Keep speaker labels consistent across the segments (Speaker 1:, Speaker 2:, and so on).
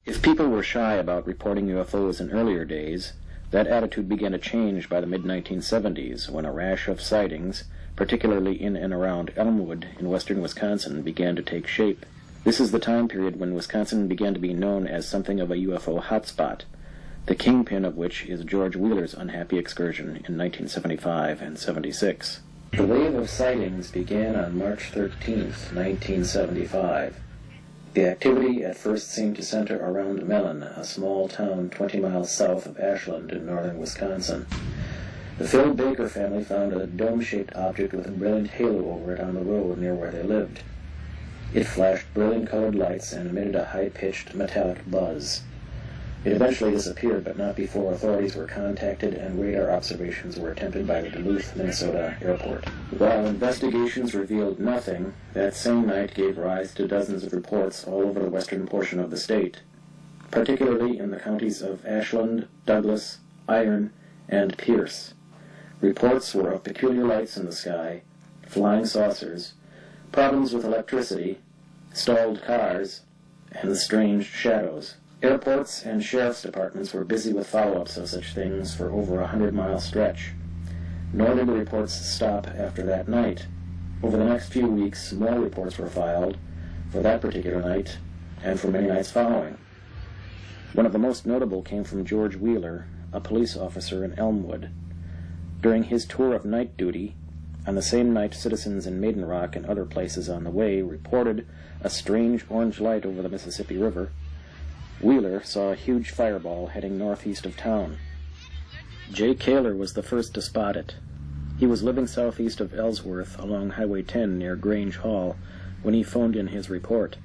Speaker 1: If people were shy about reporting UFOs in earlier days, that attitude began to change by the mid-1970s when a rash of sightings, particularly in and around Elmwood in western Wisconsin, began to take shape. This is the time period when Wisconsin began to be known as something of a UFO hotspot, the kingpin of which is George Wheeler's unhappy excursion in 1975 and 76. The wave of sightings began on March 13, 1975. The activity at first seemed to center around Mellon, a small town 20 miles south of Ashland in northern Wisconsin. The Phil Baker family found a dome-shaped object with a brilliant halo over it on the road near where they lived. It flashed brilliant colored lights and emitted a high-pitched metallic buzz. It eventually disappeared, but not before authorities were contacted and radar observations were attempted by the Duluth, Minnesota airport. While investigations revealed nothing, that same night gave rise to dozens of reports all over the western portion of the state, particularly in the counties of Ashland, Douglas, Iron, and Pierce. Reports were of peculiar lights in the sky, flying saucers, problems with electricity, stalled cars, and strange shadows. Airports and sheriff's departments were busy with follow-ups of such things for over a 100-mile stretch. Nor did the reports stop after that night. Over the next few weeks, more reports were filed for that particular night and for many nights following. One of the most notable came from George Wheeler, a police officer in Elmwood. During his tour of night duty, on the same night citizens in Maiden Rock and other places on the way reported a strange orange light over the Mississippi River. Wheeler saw a huge fireball heading northeast of town. Jay Kaler was the first to spot it. He was living southeast of Ellsworth along Highway 10 near Grange Hall when he phoned in his report.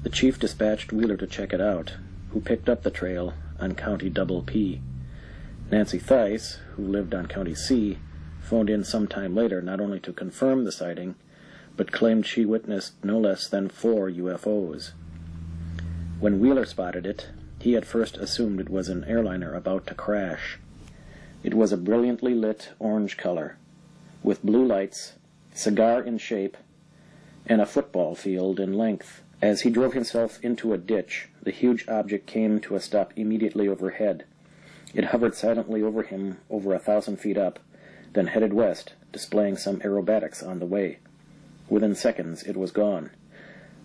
Speaker 1: The chief dispatched Wheeler to check it out, who picked up the trail on County Double P. Nancy Theis, who lived on County C, phoned in some time later not only to confirm the sighting, but claimed she witnessed no less than 4 UFOs. When Wheeler spotted it, he at first assumed it was an airliner about to crash. It was a brilliantly lit orange color, with blue lights, cigar in shape, and a football field in length. As he drove himself into a ditch, the huge object came to a stop immediately overhead. It hovered silently over him over 1,000 feet up, then headed west, displaying some aerobatics on the way. Within seconds, it was gone.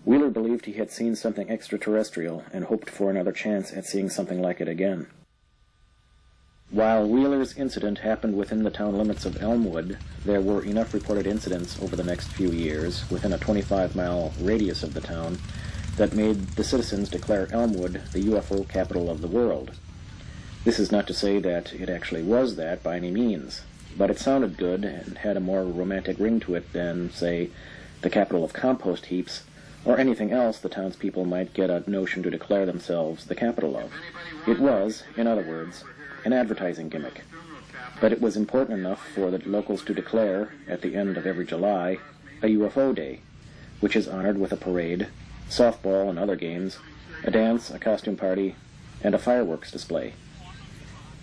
Speaker 1: Wheeler believed he had seen something extraterrestrial and hoped for another chance at seeing something like it again. While Wheeler's incident happened within the town limits of Elmwood, there were enough reported incidents over the next few years within a 25-mile radius of the town that made the citizens declare Elmwood the UFO capital of the world. This is not to say that it actually was that by any means, but it sounded good and had a more romantic ring to it than, say, the capital of compost heaps, or anything else the townspeople might get a notion to declare themselves the capital of. It was, in other words, an advertising gimmick. But it was important enough for the locals to declare, at the end of every July, a UFO Day, which is honored with a parade, softball and other games, a dance, a costume party, and a fireworks display.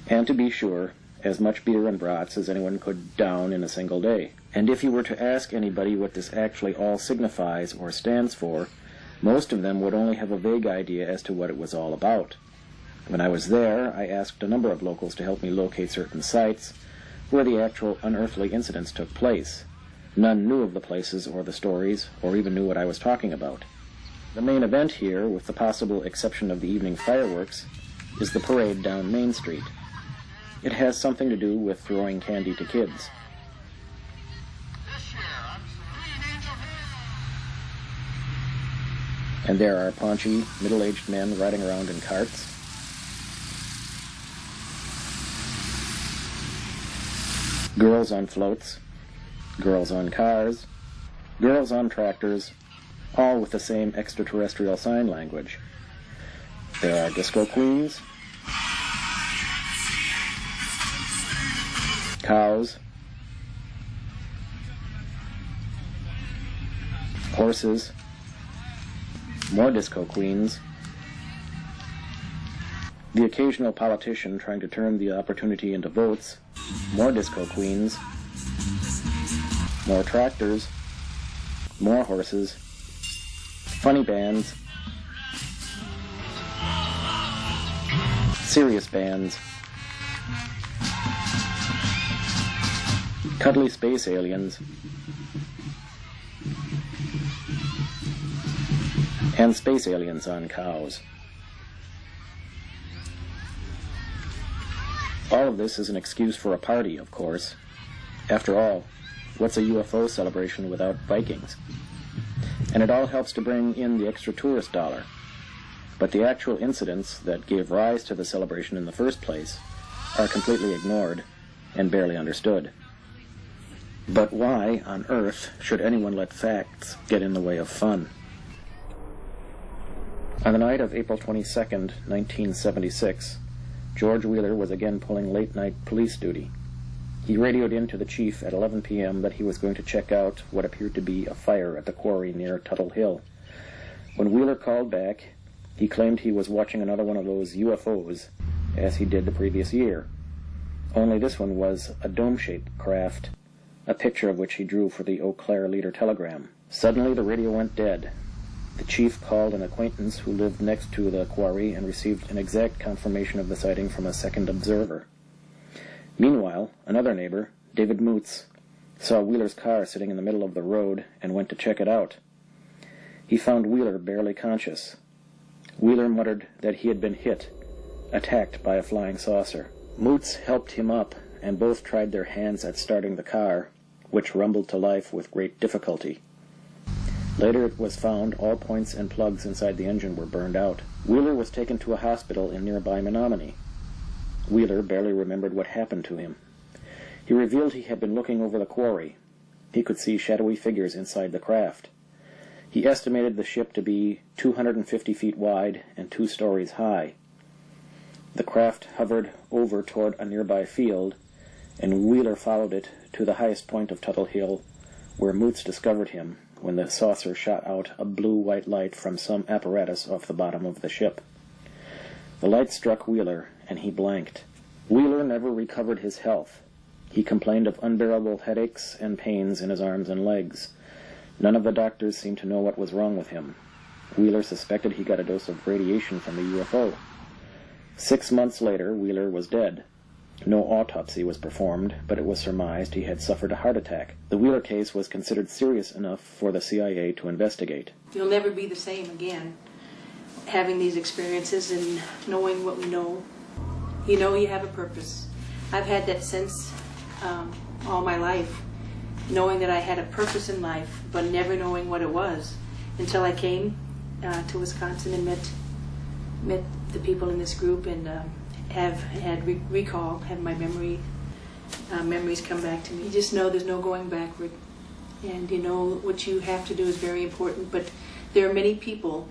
Speaker 1: And to be sure, as much beer and brats as anyone could down in a single day. And if you were to ask anybody what this actually all signifies or stands for, most of them would only have a vague idea as to what it was all about. When I was there, I asked a number of locals to help me locate certain sites where the actual unearthly incidents took place. None knew of the places or the stories, or even knew what I was talking about. The main event here, with the possible exception of the evening fireworks, is the parade down Main Street. It has something to do with throwing candy to kids. And there are paunchy, middle-aged men riding around in carts. Girls on floats, girls on cars, girls on tractors, all with the same extraterrestrial sign language. There are disco queens, cows, horses, more disco queens, the occasional politician trying to turn the opportunity into votes, more disco queens, more tractors, more horses, funny bands, Serious bands, cuddly space aliens, and space aliens on cows. All of this is an excuse for a party, of course. After all, what's a UFO celebration without Vikings? And it all helps to bring in the extra tourist dollar. But the actual incidents that gave rise to the celebration in the first place are completely ignored and barely understood. But why on earth should anyone let facts get in the way of fun? On the night of April 22nd, 1976, George Wheeler was again pulling late-night police duty. He radioed in to the chief at 11 p.m. that he was going to check out what appeared to be a fire at the quarry near Tuttle Hill. When Wheeler called back, he claimed he was watching another one of those UFOs, as he did the previous year. Only this one was a dome-shaped craft, a picture of which he drew for the Eau Claire Leader telegram. Suddenly the radio went dead. The chief called an acquaintance who lived next to the quarry and received an exact confirmation of the sighting from a second observer. Meanwhile, another neighbor, David Moots, saw Wheeler's car sitting in the middle of the road and went to check it out. He found Wheeler barely conscious. Wheeler muttered that he had been hit, attacked by a flying saucer. Moots helped him up, and both tried their hands at starting the car, which rumbled to life with great difficulty. Later it was found all points and plugs inside the engine were burned out. Wheeler was taken to a hospital in nearby Menominee. Wheeler barely remembered what happened to him. He revealed he had been looking over the quarry. He could see shadowy figures inside the craft. He estimated the ship to be 250 feet wide and 2 stories high. The craft hovered over toward a nearby field, and Wheeler followed it to the highest point of Tuttle Hill, where Moots discovered him when the saucer shot out a blue-white light from some apparatus off the bottom of the ship. The light struck Wheeler, and he blanked. Wheeler never recovered his health. He complained of unbearable headaches and pains in his arms and legs. None of the doctors seemed to know what was wrong with him. Wheeler suspected he got a dose of radiation from the UFO. 6 months later, Wheeler was dead. No autopsy was performed, but it was surmised he had suffered a heart attack. The Wheeler case was considered serious enough for the CIA to investigate.
Speaker 2: You'll never be the same again, having these experiences and knowing what we know. You know you have a purpose. I've had that sense all my life, knowing that I had a purpose in life, but never knowing what it was until I came to Wisconsin and met the people in this group and have had have my memories come back to me. You just know there's no going backward, and you know what you have to do is very important. But there are many people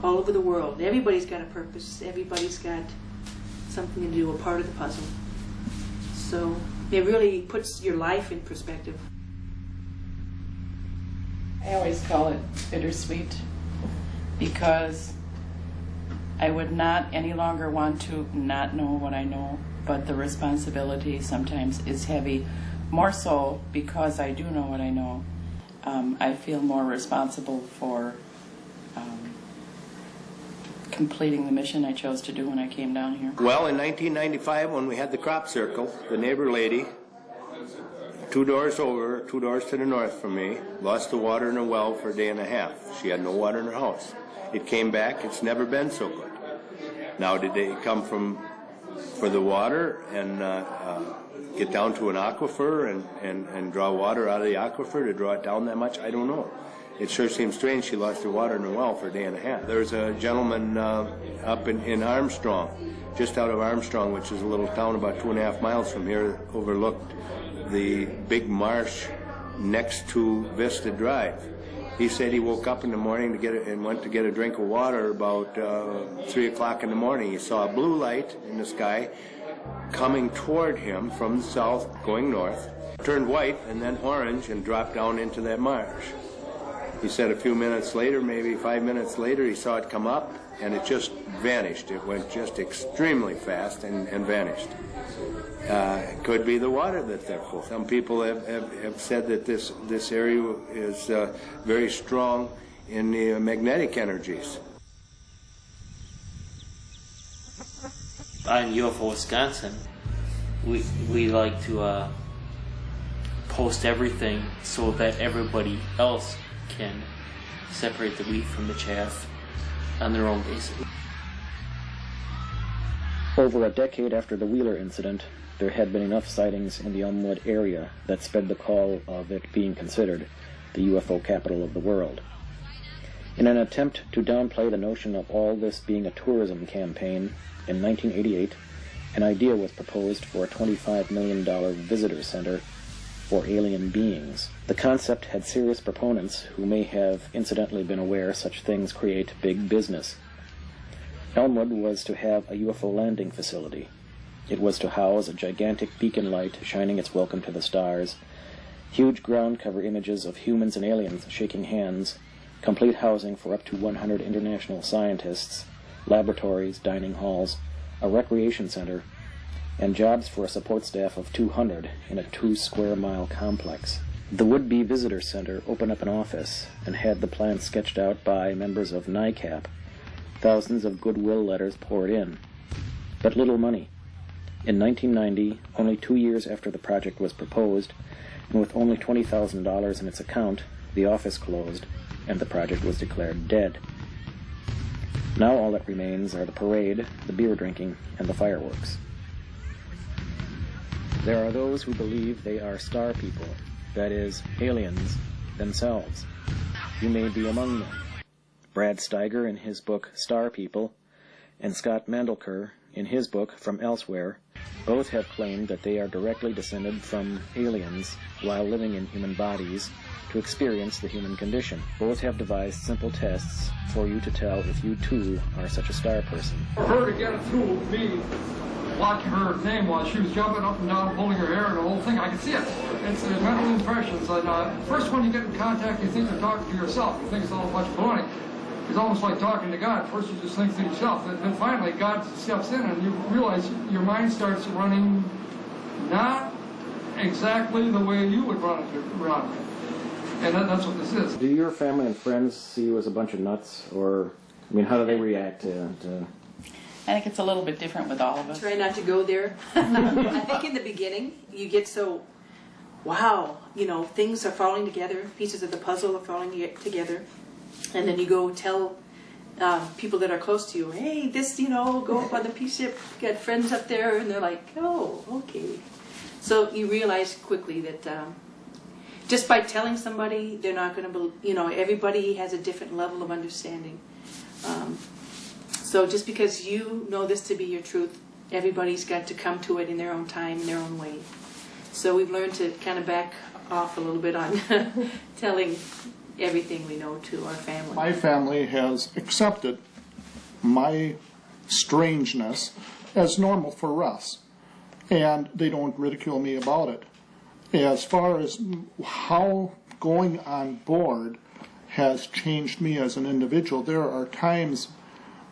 Speaker 2: all over the world. Everybody's got a purpose. Everybody's got something to do, a part of the puzzle. So it really puts your life in perspective.
Speaker 3: I always call it bittersweet because I would not any longer want to not know what I know, but the responsibility sometimes is heavy, more so because I do know what I know. I feel more responsible for completing the mission I chose to do when I came down here.
Speaker 4: Well, in 1995, when we had the crop circle, the neighbor lady, 2 doors over, 2 doors to the north from me, lost the water in her well for a day and a half. She had no water in her house. It came back. It's never been so good. Now, did they come for the water and get down to an aquifer and draw water out of the aquifer to draw it down that much? I don't know. It sure seems strange she lost her water in her well for a day and a half. There's a gentleman up in Armstrong, just out of Armstrong, which is a little town about 2.5 miles from here, overlooked the big marsh next to Vista Drive. He said he woke up in the morning and went to get a drink of water about 3 o'clock in the morning. He saw a blue light in the sky coming toward him from the south, going north, turned white and then orange and dropped down into that marsh. He said a few minutes later, maybe 5 minutes later, he saw it come up and it just vanished. It went just extremely fast and vanished. It could be the water that they're full. Some people have said that this area is very strong in the magnetic energies.
Speaker 5: on UFO Wisconsin, we like to post everything so that everybody else can separate the wheat from the chaff on their own basis.
Speaker 1: Over a decade after the Wheeler incident, there had been enough sightings in the Elmwood area that sped the call of it being considered the UFO capital of the world. In an attempt to downplay the notion of all this being a tourism campaign, in 1988, an idea was proposed for a $25 million visitor center for alien beings. The concept had serious proponents who may have incidentally been aware such things create big business. Elmwood was to have a UFO landing facility. It was to house a gigantic beacon light shining its welcome to the stars, huge ground cover images of humans and aliens shaking hands, complete housing for up to 100 international scientists, laboratories, dining halls, a recreation center, and jobs for a support staff of 200 in a 2-square-mile complex. The would-be visitor center opened up an office and had the plan sketched out by members of NICAP. Thousands of goodwill letters poured in, but little money. In 1990, only 2 years after the project was proposed, and with only $20,000 in its account, the office closed, and the project was declared dead. Now all that remains are the parade, the beer drinking, and the fireworks. There are those who believe they are star people, that is, aliens themselves. You may be among them. Brad Steiger in his book Star People, and Scott Mandelker in his book From Elsewhere, both have claimed that they are directly descended from aliens while living in human bodies to experience the human condition. Both have devised simple tests for you to tell if you too are such a star person.
Speaker 6: For her to get it through me, watching her thing while she was jumping up and down, pulling her hair and the whole thing, I could see it. It's the mental impressions. And first when you get in contact, you think you're talking to yourself. You think it's all a bunch of baloney. It's almost like talking to God. First you just think to yourself. Then finally God steps in and you realize your mind starts running not exactly the way you would run it. And that's what this is.
Speaker 1: Do your family and friends see you as a bunch of nuts? Or, I mean, how do they react to
Speaker 3: I think it's a little bit different with all of us.
Speaker 2: Try not to go there. I think in the beginning, you get so, wow, things are falling together, pieces of the puzzle are falling together, and then you go tell people that are close to you, hey, this, go up on the peace ship, got friends up there, and they're like, oh, okay. So you realize quickly that just by telling somebody, they're not going to, everybody has a different level of understanding. So just because you know this to be your truth, everybody's got to come to it in their own time, in their own way. So we've learned to kind of back off a little bit on telling everything we know to our family.
Speaker 7: My family has accepted my strangeness as normal for us, and they don't ridicule me about it. As far as how going on board has changed me as an individual, there are times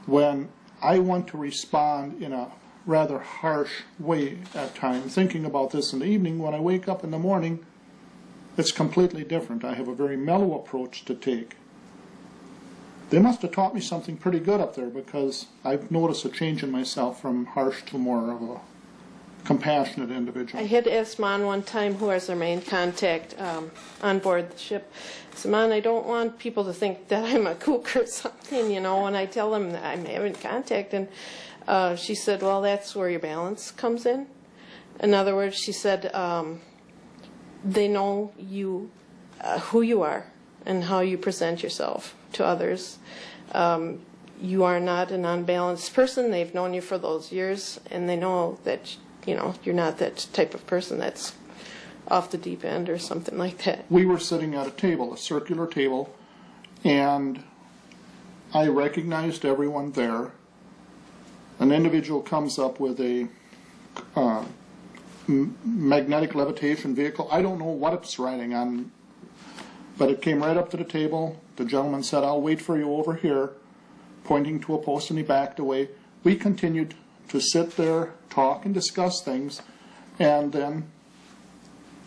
Speaker 7: when I want to respond in a rather harsh way at times. Thinking about this in the evening, when I wake up in the morning, it's completely different. I have a very mellow approach to take. They must have taught me something pretty good up there, because I've noticed a change in myself from harsh to more of a compassionate individual.
Speaker 8: I had asked Mon one time, who was our main contact on board the ship, I said, Mon, I don't want people to think that I'm a kook or something, when I tell them that I'm having contact. And she said, well, that's where your balance comes in. In other words, she said, they know you, who you are and how you present yourself to others. You are not an unbalanced person. They've known you for those years, and they know that you're not that type of person that's off the deep end or something like that.
Speaker 7: We were sitting at a table, a circular table, and I recognized everyone there. An individual comes up with a magnetic levitation vehicle. I don't know what it's riding on, but it came right up to the table. The gentleman said, I'll wait for you over here, pointing to a post, and he backed away. We continued to sit there, talk, and discuss things, and then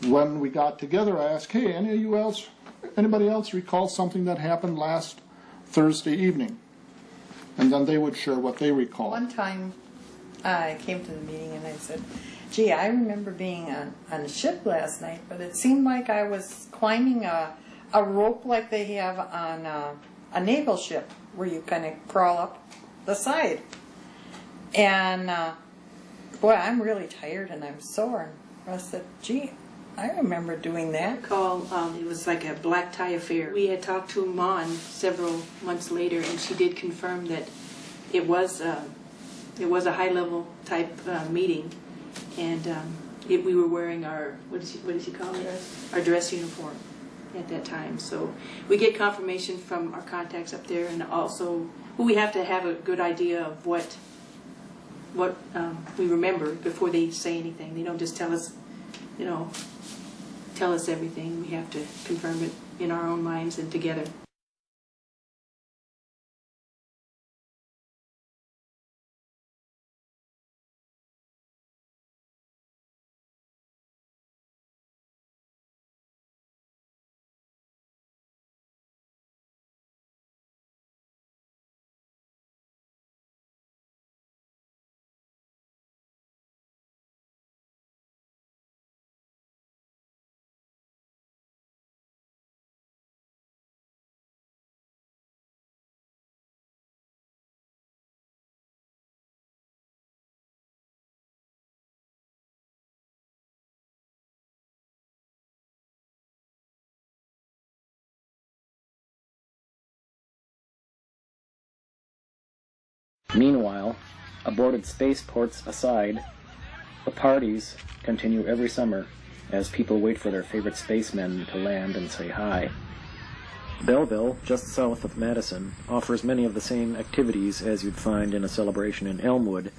Speaker 7: when we got together, I asked, hey, anybody else recall something that happened last Thursday evening? And then they would share what they recall.
Speaker 9: One time I came to the meeting and I said, gee, I remember being on a ship last night, but it seemed like I was climbing a rope like they have on a naval ship, where you kind of crawl up the side. And boy, I'm really tired and I'm sore. And I said, gee, I remember doing that.
Speaker 2: It was like a black tie affair. We had talked to Mon several months later, and she did confirm that it was a high-level type meeting, and we were wearing our, what does he call it? Our dress uniform at that time. So we get confirmation from our contacts up there, and also we have to have a good idea of what we remember before they say anything. They don't just tell us everything. We have to confirm it in our own minds and together.
Speaker 1: Meanwhile, aborted spaceports aside, the parties continue every summer as people wait for their favorite spacemen to land and say hi. Belleville, just south of Madison, offers many of the same activities as you'd find in a celebration in Elmwood,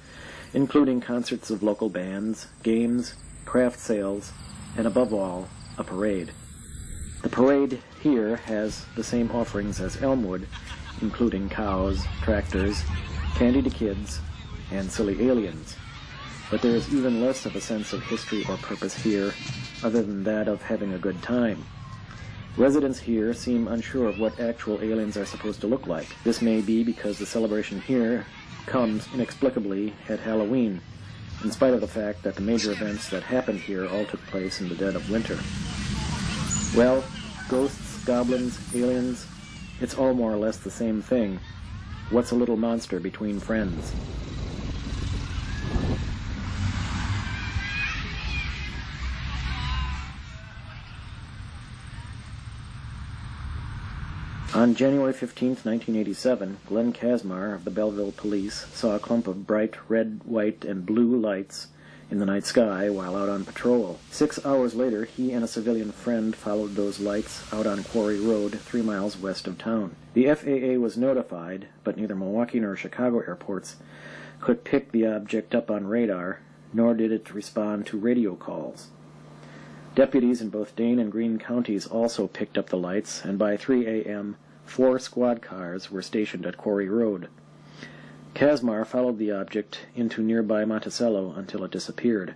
Speaker 1: including concerts of local bands, games, craft sales, and above all, a parade. The parade here has the same offerings as Elmwood, including cows, tractors, candy to kids, and silly aliens. But there is even less of a sense of history or purpose here, other than that of having a good time. Residents here seem unsure of what actual aliens are supposed to look like. This may be because the celebration here comes inexplicably at Halloween, in spite of the fact that the major events that happened here all took place in the dead of winter. Well, ghosts, goblins, aliens, it's all more or less the same thing. What's a little monster between friends? On January 15, 1987, Glenn Casmar of the Belleville Police saw a clump of bright red, white, and blue lights in the night sky while out on patrol. 6 hours later, he and a civilian friend followed those lights out on Quarry Road, 3 miles west of town. The FAA was notified, but neither Milwaukee nor Chicago airports could pick the object up on radar, nor did it respond to radio calls. Deputies in both Dane and Greene counties also picked up the lights, and by 3 a.m., 4 squad cars were stationed at Quarry Road. Casmar followed the object into nearby Monticello until it disappeared.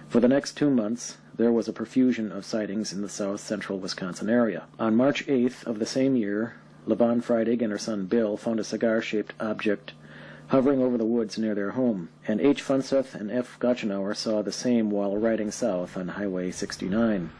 Speaker 1: For the next 2 months, there was a profusion of sightings in the south-central Wisconsin area. On March 8th of the same year, Levon Freidig and her son Bill found a cigar-shaped object hovering over the woods near their home, and H. Funseth and F. Gotchenauer saw the same while riding south on Highway 69.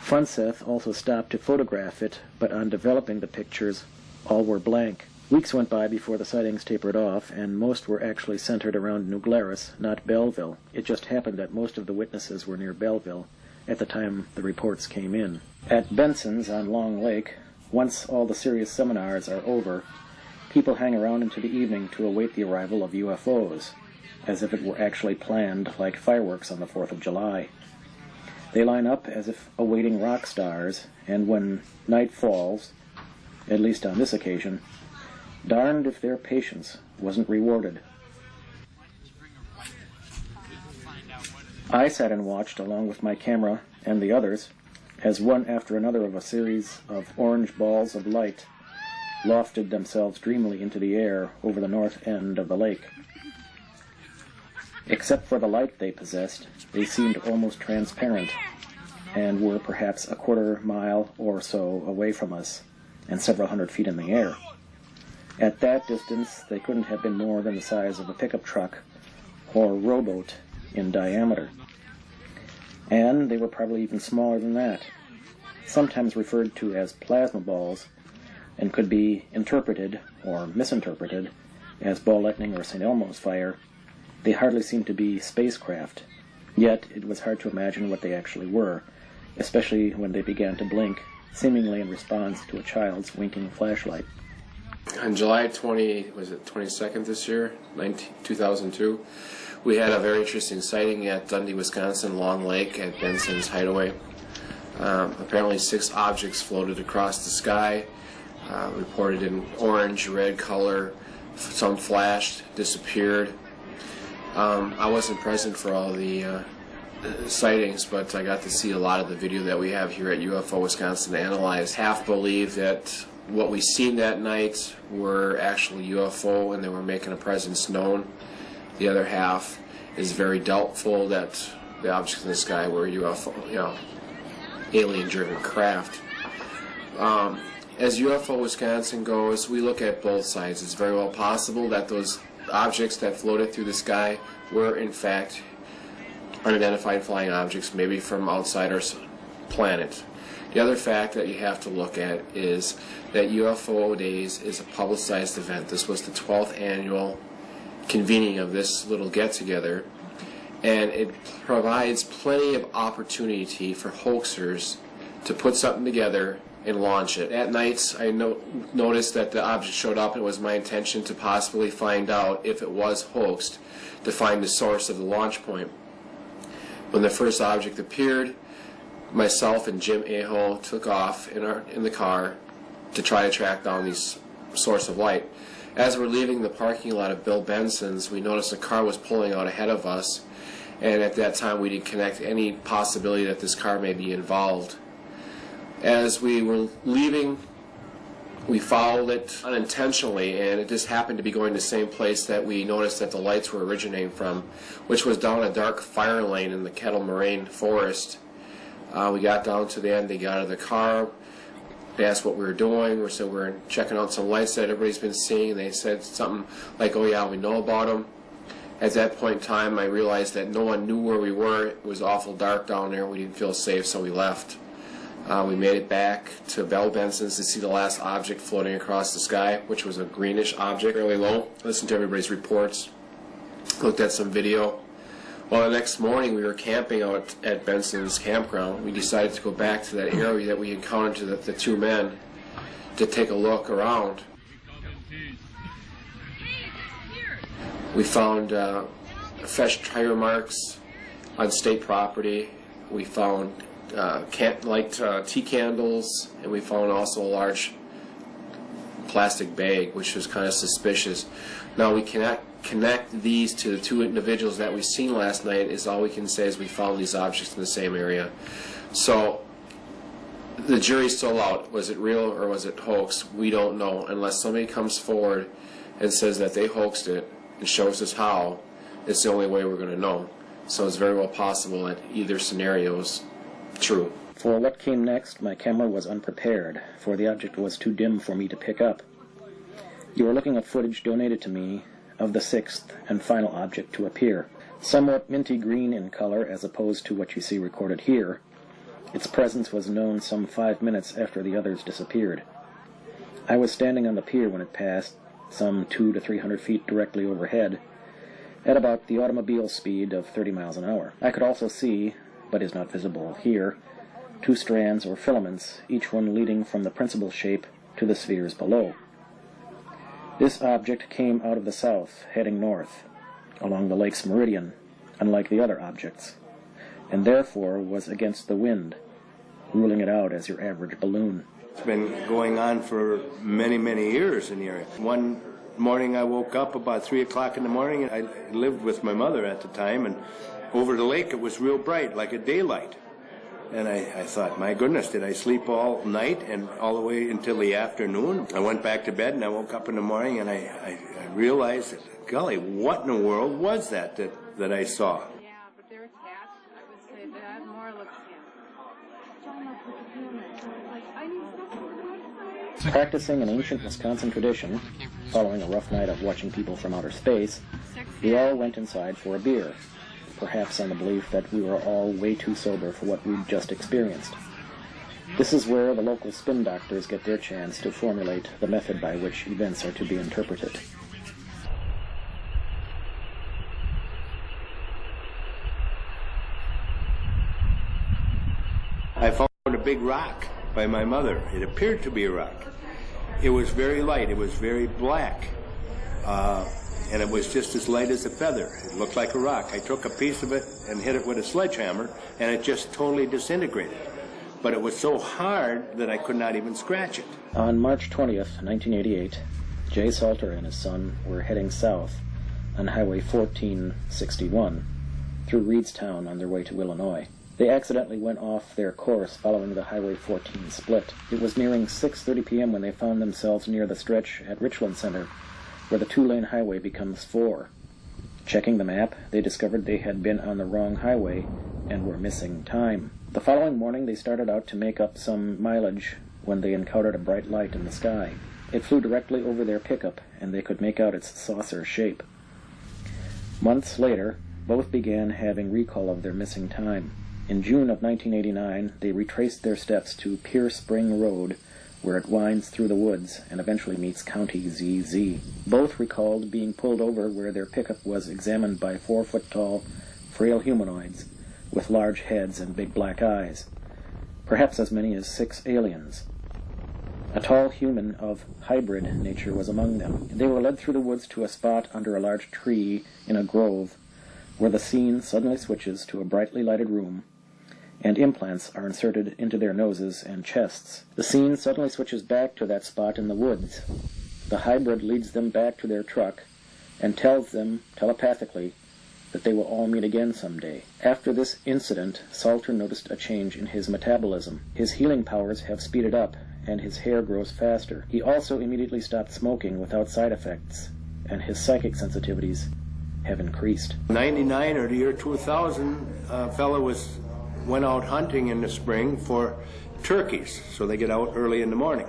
Speaker 1: Funseth also stopped to photograph it, but on developing the pictures, all were blank. Weeks went by before the sightings tapered off, and most were actually centered around New Glarus, not Belleville. It just happened that most of the witnesses were near Belleville at the time the reports came in. At Benson's on Long Lake, once all the serious seminars are over, people hang around into the evening to await the arrival of UFOs, as if it were actually planned like fireworks on the 4th of July. They line up as if awaiting rock stars, and when night falls, at least on this occasion, darned if their patience wasn't rewarded. I sat and watched, along with my camera and the others, as one after another of a series of orange balls of light lofted themselves dreamily into the air over the north end of the lake. Except for the light they possessed, they seemed almost transparent, and were perhaps a quarter mile or so away from us, and several hundred feet in the air. At that distance, they couldn't have been more than the size of a pickup truck, or rowboat in diameter. And they were probably even smaller than that, sometimes referred to as plasma balls, and could be interpreted or misinterpreted as ball lightning or St. Elmo's fire. They hardly seemed to be spacecraft, yet it was hard to imagine what they actually were, especially when they began to blink, seemingly in response to a child's winking flashlight.
Speaker 10: On July 22nd this year, 2002, we had a very interesting sighting at Dundee, Wisconsin, Long Lake at Benson's Hideaway. Apparently 6 objects floated across the sky, reported in orange, red color. Some flashed, disappeared. I wasn't present for all the sightings, but I got to see a lot of the video that we have here at UFO Wisconsin analyzed. Half believe that what we seen that night were actually UFO and they were making a presence known. The other half is very doubtful that the objects in the sky were UFO, alien-driven craft. As UFO Wisconsin goes, we look at both sides. It's very well possible that those objects that floated through the sky were, in fact, unidentified flying objects, maybe from outside our planet. The other fact that you have to look at is that UFO Days is a publicized event. This was the 12th annual convening of this little get-together, and it provides plenty of opportunity for hoaxers to put something together and launch it. At nights, I noticed that the object showed up, and it was my intention to possibly find out if it was hoaxed, to find the source of the launch point. When the first object appeared, myself and Jim Aho took off in the car to try to track down this source of light. As we're leaving the parking lot of Bill Benson's, we noticed a car was pulling out ahead of us, and at that time we didn't connect any possibility that this car may be involved. As we were leaving, we followed it unintentionally, and it just happened to be going the same place that we noticed that the lights were originating from, which was down a dark fire lane in the Kettle Moraine forest. We got down to the end, they got out of the car, they asked what we were doing, we said we're checking out some lights that everybody's been seeing. They said something like, oh yeah, we know about them. At that point in time, I realized that no one knew where we were. It was awful dark down there, we didn't feel safe, so we left. We made it back to Bell Benson's to see the last object floating across the sky, which was a greenish object, fairly low. Listened to everybody's reports, looked at some video. Well, the next morning we were camping out at Benson's campground. We decided to go back to that area that we encountered the 2 men to take a look around. We found fresh tire marks on state property. We found tea candles, and we found also a large plastic bag, which was kind of suspicious. Now, we cannot connect these to the 2 individuals that we seen last night. Is all we can say is we found these objects in the same area. So the jury's still out. Was it real or was it hoax? We don't know unless somebody comes forward and says that they hoaxed it and shows us how. It's the only way we're going to know. So it's very well possible that either scenario is true.
Speaker 1: For what came next, my camera was unprepared, for the object was too dim for me to pick up. You are looking at footage donated to me of the 6th and final object to appear. Somewhat minty green in color as opposed to what you see recorded here, its presence was known some 5 minutes after the others disappeared. I was standing on the pier when it passed, some 200 to 300 feet directly overhead, at about the automobile speed of 30 miles an hour. I could also see, but is not visible here, 2 strands or filaments, each one leading from the principal shape to the spheres below. This object came out of the south, heading north, along the lake's meridian, unlike the other objects, and therefore was against the wind, ruling it out as your average balloon.
Speaker 4: It's been going on for many, many years in the area. One morning I woke up about 3 o'clock in the morning, and I lived with my mother at the time, and over the lake it was real bright, like a daylight. And I thought, my goodness, did I sleep all night and all the way until the afternoon? I went back to bed and I woke up in the morning and I realized that, golly, what in the world was that I saw?
Speaker 11: Yeah, but they're attached. I would say that more looks
Speaker 1: Practicing an ancient Wisconsin tradition, following a rough night of watching people from outer space, we all went inside for a beer, perhaps on the belief that we were all way too sober for what we'd just experienced. This is where the local spin doctors get their chance to formulate the method by which events are to be interpreted.
Speaker 4: I found a big rock by my mother. It appeared to be a rock. It was very light. It was very black. And it was just as light as a feather. It looked like a rock. I took a piece of it and hit it with a sledgehammer, and it just totally disintegrated. But it was so hard that I could not even scratch it.
Speaker 1: On March 20th, 1988, Jay Salter and his son were heading south on Highway 1461 through Reedstown on their way to Illinois. They accidentally went off their course following the Highway 14 split. It was nearing 6:30 p.m. when they found themselves near the stretch at Richland Center, where the two-lane highway becomes 4. Checking the map, they discovered they had been on the wrong highway and were missing time. The following morning, they started out to make up some mileage when they encountered a bright light in the sky. It flew directly over their pickup, and they could make out its saucer shape. Months later, both began having recall of their missing time. In June of 1989, they retraced their steps to Pierce Spring Road, where it winds through the woods and eventually meets County ZZ. Both recalled being pulled over where their pickup was examined by 4-foot-tall, frail humanoids with large heads and big black eyes, perhaps as many as 6 aliens. A tall human of hybrid nature was among them. They were led through the woods to a spot under a large tree in a grove, where the scene suddenly switches to a brightly lighted room, and implants are inserted into their noses and chests. The scene suddenly switches back to that spot in the woods. The hybrid leads them back to their truck and tells them telepathically that they will all meet again someday. After this incident, Salter noticed a change in his metabolism. His healing powers have speeded up, and his hair grows faster. He also immediately stopped smoking without side effects, and his psychic sensitivities have increased.
Speaker 4: 99 or the year 2000, a fellow went out hunting in the spring for turkeys, so they get out early in the morning.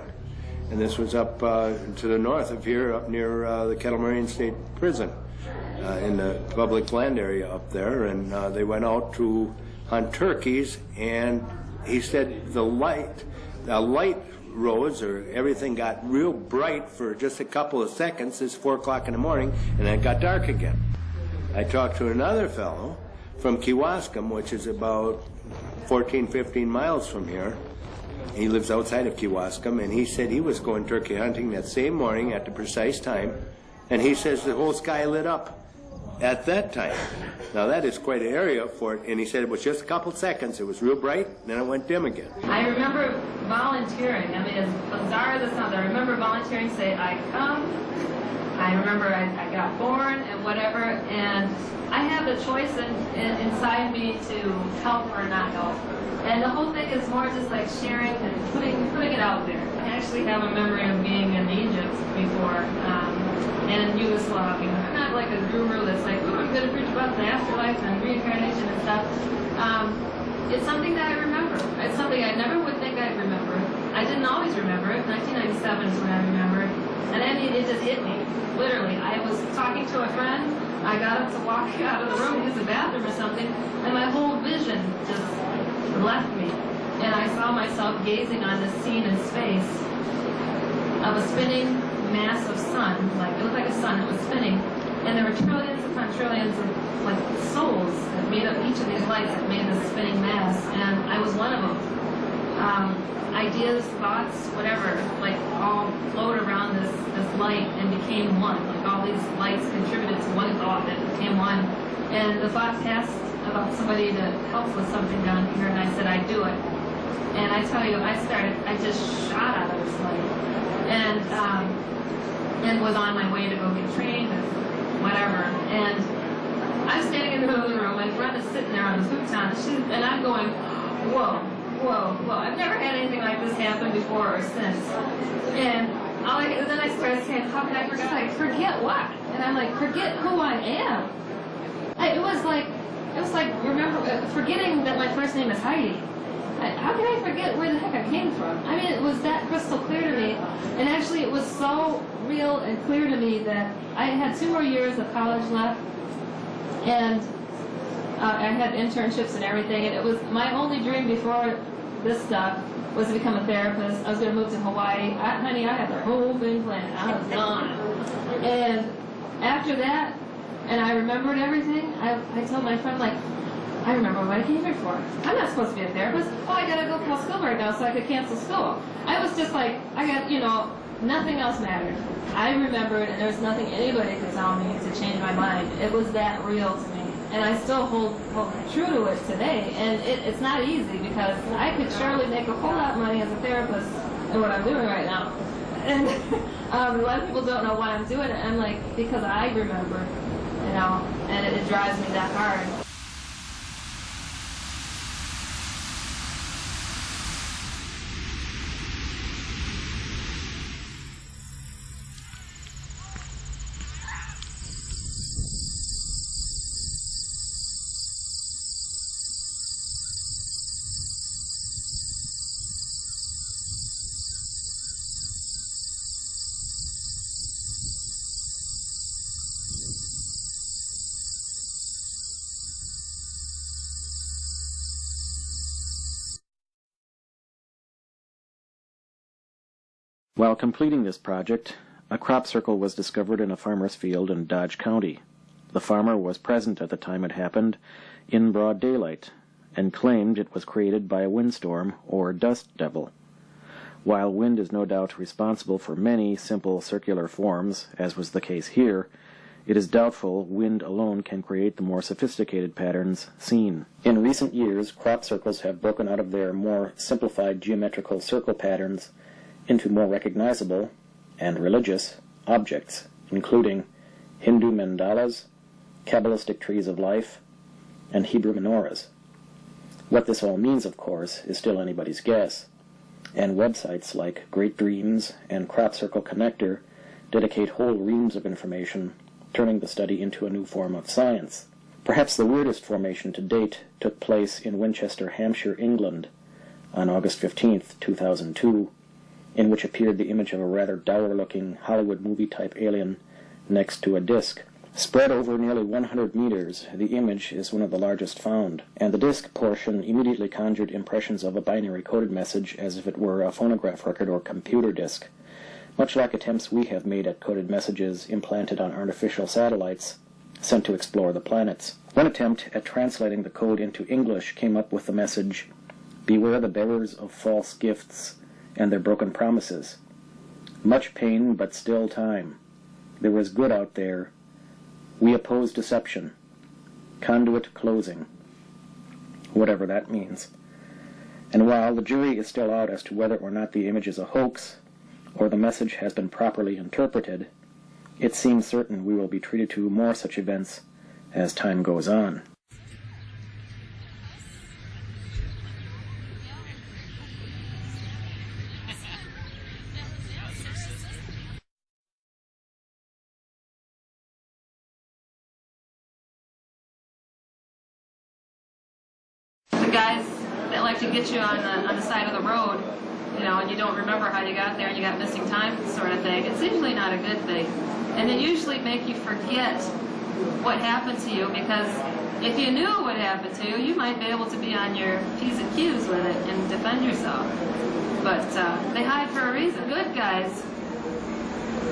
Speaker 4: And this was up to the north of here, up near the Kettle Moraine State Prison, in the public land area up there. And they went out to hunt turkeys, and he said the light rose, or everything got real bright for just a couple of seconds. It's 4 o'clock in the morning, and then it got dark again. I talked to another fellow from Kewaskum, which is about 14, 15 miles from here. He lives outside of Kewaskum, and he said he was going turkey hunting that same morning at the precise time, and he says the whole sky lit up at that time. Now that is quite an area for it, and he said it was just a couple seconds. It was real bright, and then it went dim again.
Speaker 12: I remember volunteering. I mean, as bizarre as it sounds, I remember volunteering, say, I come. I remember I got born and whatever, and I have the choice inside me to help or not help. And the whole thing is more just like sharing and putting it out there. I actually have a memory of being in Egypt before, and in Yugoslavia. I'm not like a guru that's like, oh, I'm going to preach about the afterlife and reincarnation and stuff. It's something that I remember. It's something I never would think I'd remember. I didn't always remember it. 1997 is when I remember it. And then it just hit me. Literally, I was talking to a friend. I got up to walk out of the room to use the bathroom or something, and my whole vision just left me. And I saw myself gazing on this scene in space of a spinning mass of sun. Like, it looked like a sun that was spinning. And there were trillions upon trillions of like souls that made up each of these lights that made this spinning mass. And I was one of them. Ideas, thoughts, whatever, like all flowed around this light and became one. Like all these lights contributed to one thought that became one. And the thought passed about somebody to help with something down here, and I said, I'd do it. And I tell you, I just shot out of this light. And was on my way to go get trained and whatever. And I'm standing in the middle of the room, my friend is sitting there on the futon, and I'm going, whoa. I've never had anything like this happen before or since. And then I started saying, how can I forget? Like, forget what? And I'm like, forget who I am. It was like forgetting that my first name is Heidi. how can I forget where the heck I came from? I mean, it was that crystal clear to me. And actually, it was so real and clear to me that I had 2 more years of college left. And I had internships and everything. And it was my only dream before this stuff was to become a therapist. I was going to move to Hawaii. Honey, I had the whole thing planned. I was gone. And after that, and I remembered everything, I told my friend, like, I remember what I came here for. I'm not supposed to be a therapist. Oh, I gotta go call school right now so I could cancel school. I was just like, I got, nothing else mattered. I remembered, and there was nothing anybody could tell me to change my mind. It was that real to me. And I still hold true to it today. And it's not easy because I could surely make a whole lot of money as a therapist in what I'm doing right now. And a lot of people don't know why I'm doing it. I'm like, because I remember, and it drives me that hard.
Speaker 1: While completing this project, a crop circle was discovered in a farmer's field in Dodge County. The farmer was present at the time it happened in broad daylight and claimed it was created by a windstorm or dust devil. While wind is no doubt responsible for many simple circular forms, as was the case here, it is doubtful wind alone can create the more sophisticated patterns seen. In recent years, crop circles have broken out of their more simplified geometrical circle patterns into more recognizable and religious objects, including Hindu mandalas, Kabbalistic trees of life, and Hebrew menorahs. What this all means, of course, is still anybody's guess, and websites like Great Dreams and Crop Circle Connector dedicate whole reams of information, turning the study into a new form of science. Perhaps the weirdest formation to date took place in Winchester, Hampshire, England, on August 15th, 2002, in which appeared the image of a rather dour-looking Hollywood movie-type alien next to a disc. Spread over nearly 100 meters, the image is one of the largest found, and the disc portion immediately conjured impressions of a binary coded message as if it were a phonograph record or computer disc, much like attempts we have made at coded messages implanted on artificial satellites sent to explore the planets. One attempt at translating the code into English came up with the message, "Beware the bearers of false gifts and their broken promises. Much pain, but still time. There is good out there. We oppose deception. Conduit closing." Whatever that means. And while the jury is still out as to whether or not the image is a hoax, or the message has been properly interpreted, it seems certain we will be treated to more such events as time goes on.
Speaker 12: Guys that like to get you on the side of the road, and you don't remember how you got there and you got missing time sort of thing, it's usually not a good thing. And they usually make you forget what happened to you, because if you knew what happened to you, you might be able to be on your P's and Q's with it and defend yourself. But they hide for a reason. Good guys,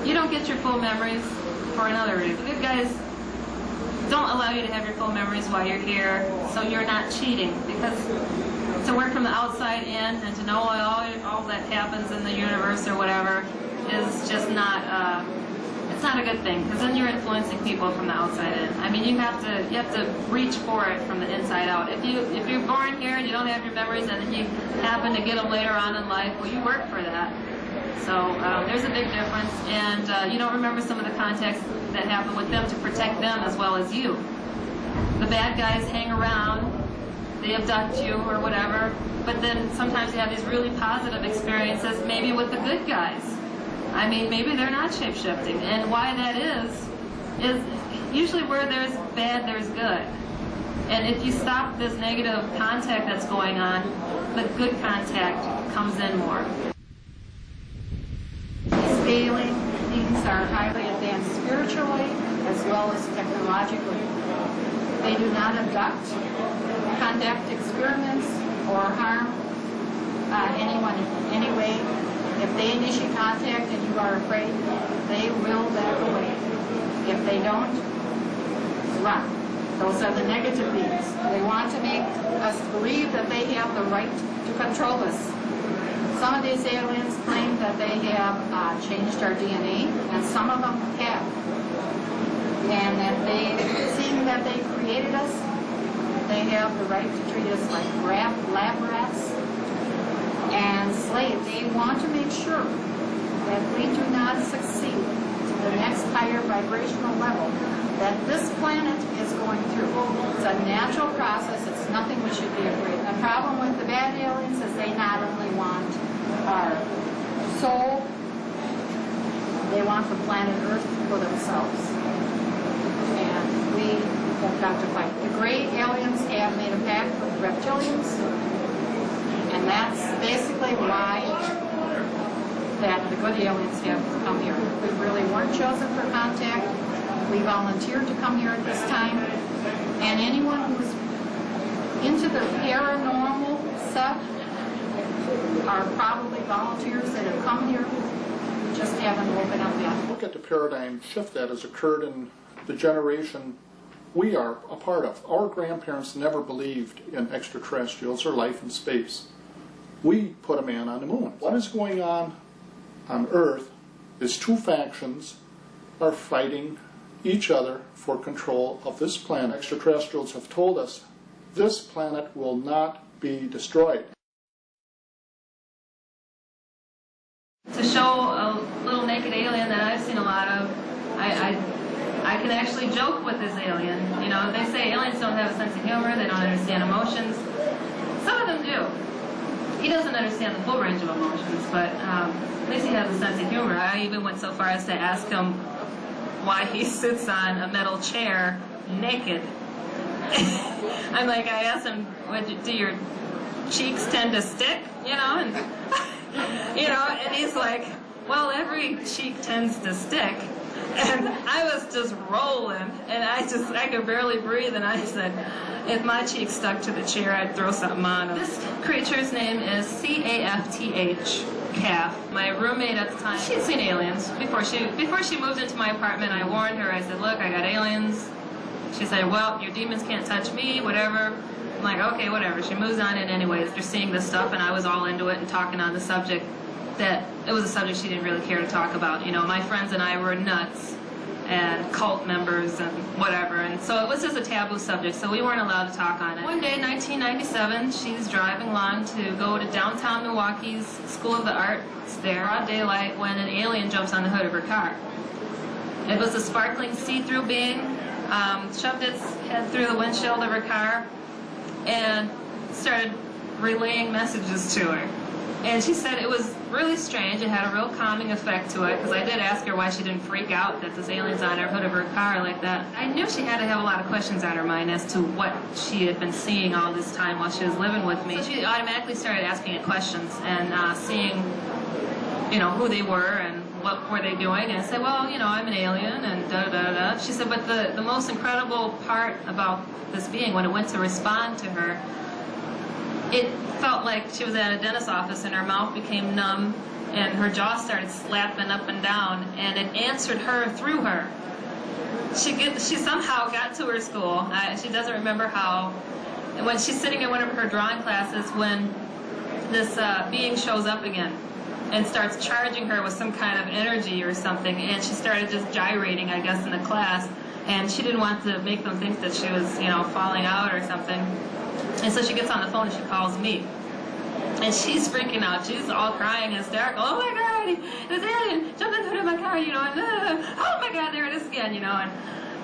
Speaker 12: you don't get your full memories for another reason. Good guys don't allow you to have your full memories while you're here, so you're not cheating. Because to work from the outside in and to know all that happens in the universe or whatever is just not, it's not a good thing, because then you're influencing people from the outside in. I mean, you have to reach for it from the inside out. If you're born here and you don't have your memories and then you happen to get them later on in life, well, you work for that. So there's a big difference, and you don't remember some of the contacts that happen with them to protect them as well as you. The bad guys hang around, they abduct you or whatever, but then sometimes you have these really positive experiences, maybe with the good guys. I mean, maybe they're not shape-shifting, and why that is usually where there's bad, there's good. And if you stop this negative contact that's going on, the good contact comes in more.
Speaker 13: These alien beings are highly advanced spiritually as well as technologically. They do not abduct, conduct experiments, or harm anyone in any way. If they initiate contact and you are afraid, they will back away. If they don't, run. Those are the negative beings. They want to make us believe that they have the right to control us. Some of these aliens claim that they have changed our DNA, and some of them have. And that seeing that they created us, they have the right to treat us like lab rats and slaves. They want to make sure that we do not succeed to the next higher vibrational level that this planet is going through. It's a natural process. It's nothing we should be afraid of. The problem with the bad aliens is they not only want our soul, they want the planet Earth for themselves. And we have got to fight. The gray aliens have made a pact with the reptilians, and that's basically why that the good aliens have come here. We really weren't chosen for contact. We volunteered to come here at this time. And anyone who's into the paranormal stuff are probably volunteers that have come here, just haven't woken up yet.
Speaker 7: Look at the paradigm shift that has occurred in the generation we are a part of. Our grandparents never believed in extraterrestrials or life in space. We put a man on the moon. What is going on Earth is two factions are fighting each other for control of this planet. Extraterrestrials have told us this planet will not be destroyed.
Speaker 12: To show a little naked alien that I've seen a lot of, I can actually joke with this alien. You know, they say aliens don't have a sense of humor, they don't understand emotions. Some of them do. He doesn't understand the full range of emotions, but at least he has a sense of humor. I even went so far as to ask him why he sits on a metal chair naked. I'm like, I asked him, do your cheeks tend to stick? You know, and and he's like, well, every cheek tends to stick. And I was just rolling, and I could barely breathe, and I said, if my cheek stuck to the chair, I'd throw something on him. This creature's name is C-A-F-T-H, Calf. My roommate at the time, she'd seen aliens. Before she moved into my apartment, I warned her, I said, look, I got aliens. She said, well, your demons can't touch me, whatever. I'm like, okay, whatever. She moves on in anyways. They're seeing this stuff, and I was all into it and talking on the subject that it was a subject she didn't really care to talk about. You know, my friends and I were nuts and cult members and whatever, and so it was just a taboo subject, so we weren't allowed to talk on it. One day, 1997, she's driving along to go to downtown Milwaukee's School of the Arts there, broad daylight, when an alien jumps on the hood of her car. It was a sparkling see-through being, shoved its head through the windshield of her car and started relaying messages to her. And she said it was really strange. It had a real calming effect to it, because I did ask her why she didn't freak out that this alien's on her hood of her car like that. I knew she had to have a lot of questions on her mind as to what she had been seeing all this time while she was living with me. So she automatically started asking it questions and seeing, you know, who they were and what were they doing. And I said, well, you know, I'm an alien and da-da-da-da. She said, but the most incredible part about this being, when it went to respond to her, it felt like she was at a dentist's office and her mouth became numb and her jaw started slapping up and down, and it answered her through her. She somehow got to her school. She doesn't remember how. And when she's sitting in one of her drawing classes, when this being shows up again and starts charging her with some kind of energy or something, and she started just gyrating, I guess, in the class, and she didn't want to make them think that she was, you know, falling out or something. And so she gets on the phone and she calls me. And she's freaking out. She's all crying, hysterical. Oh my God, this alien jumped into my car, you know, and oh my God, there it is again, you know. And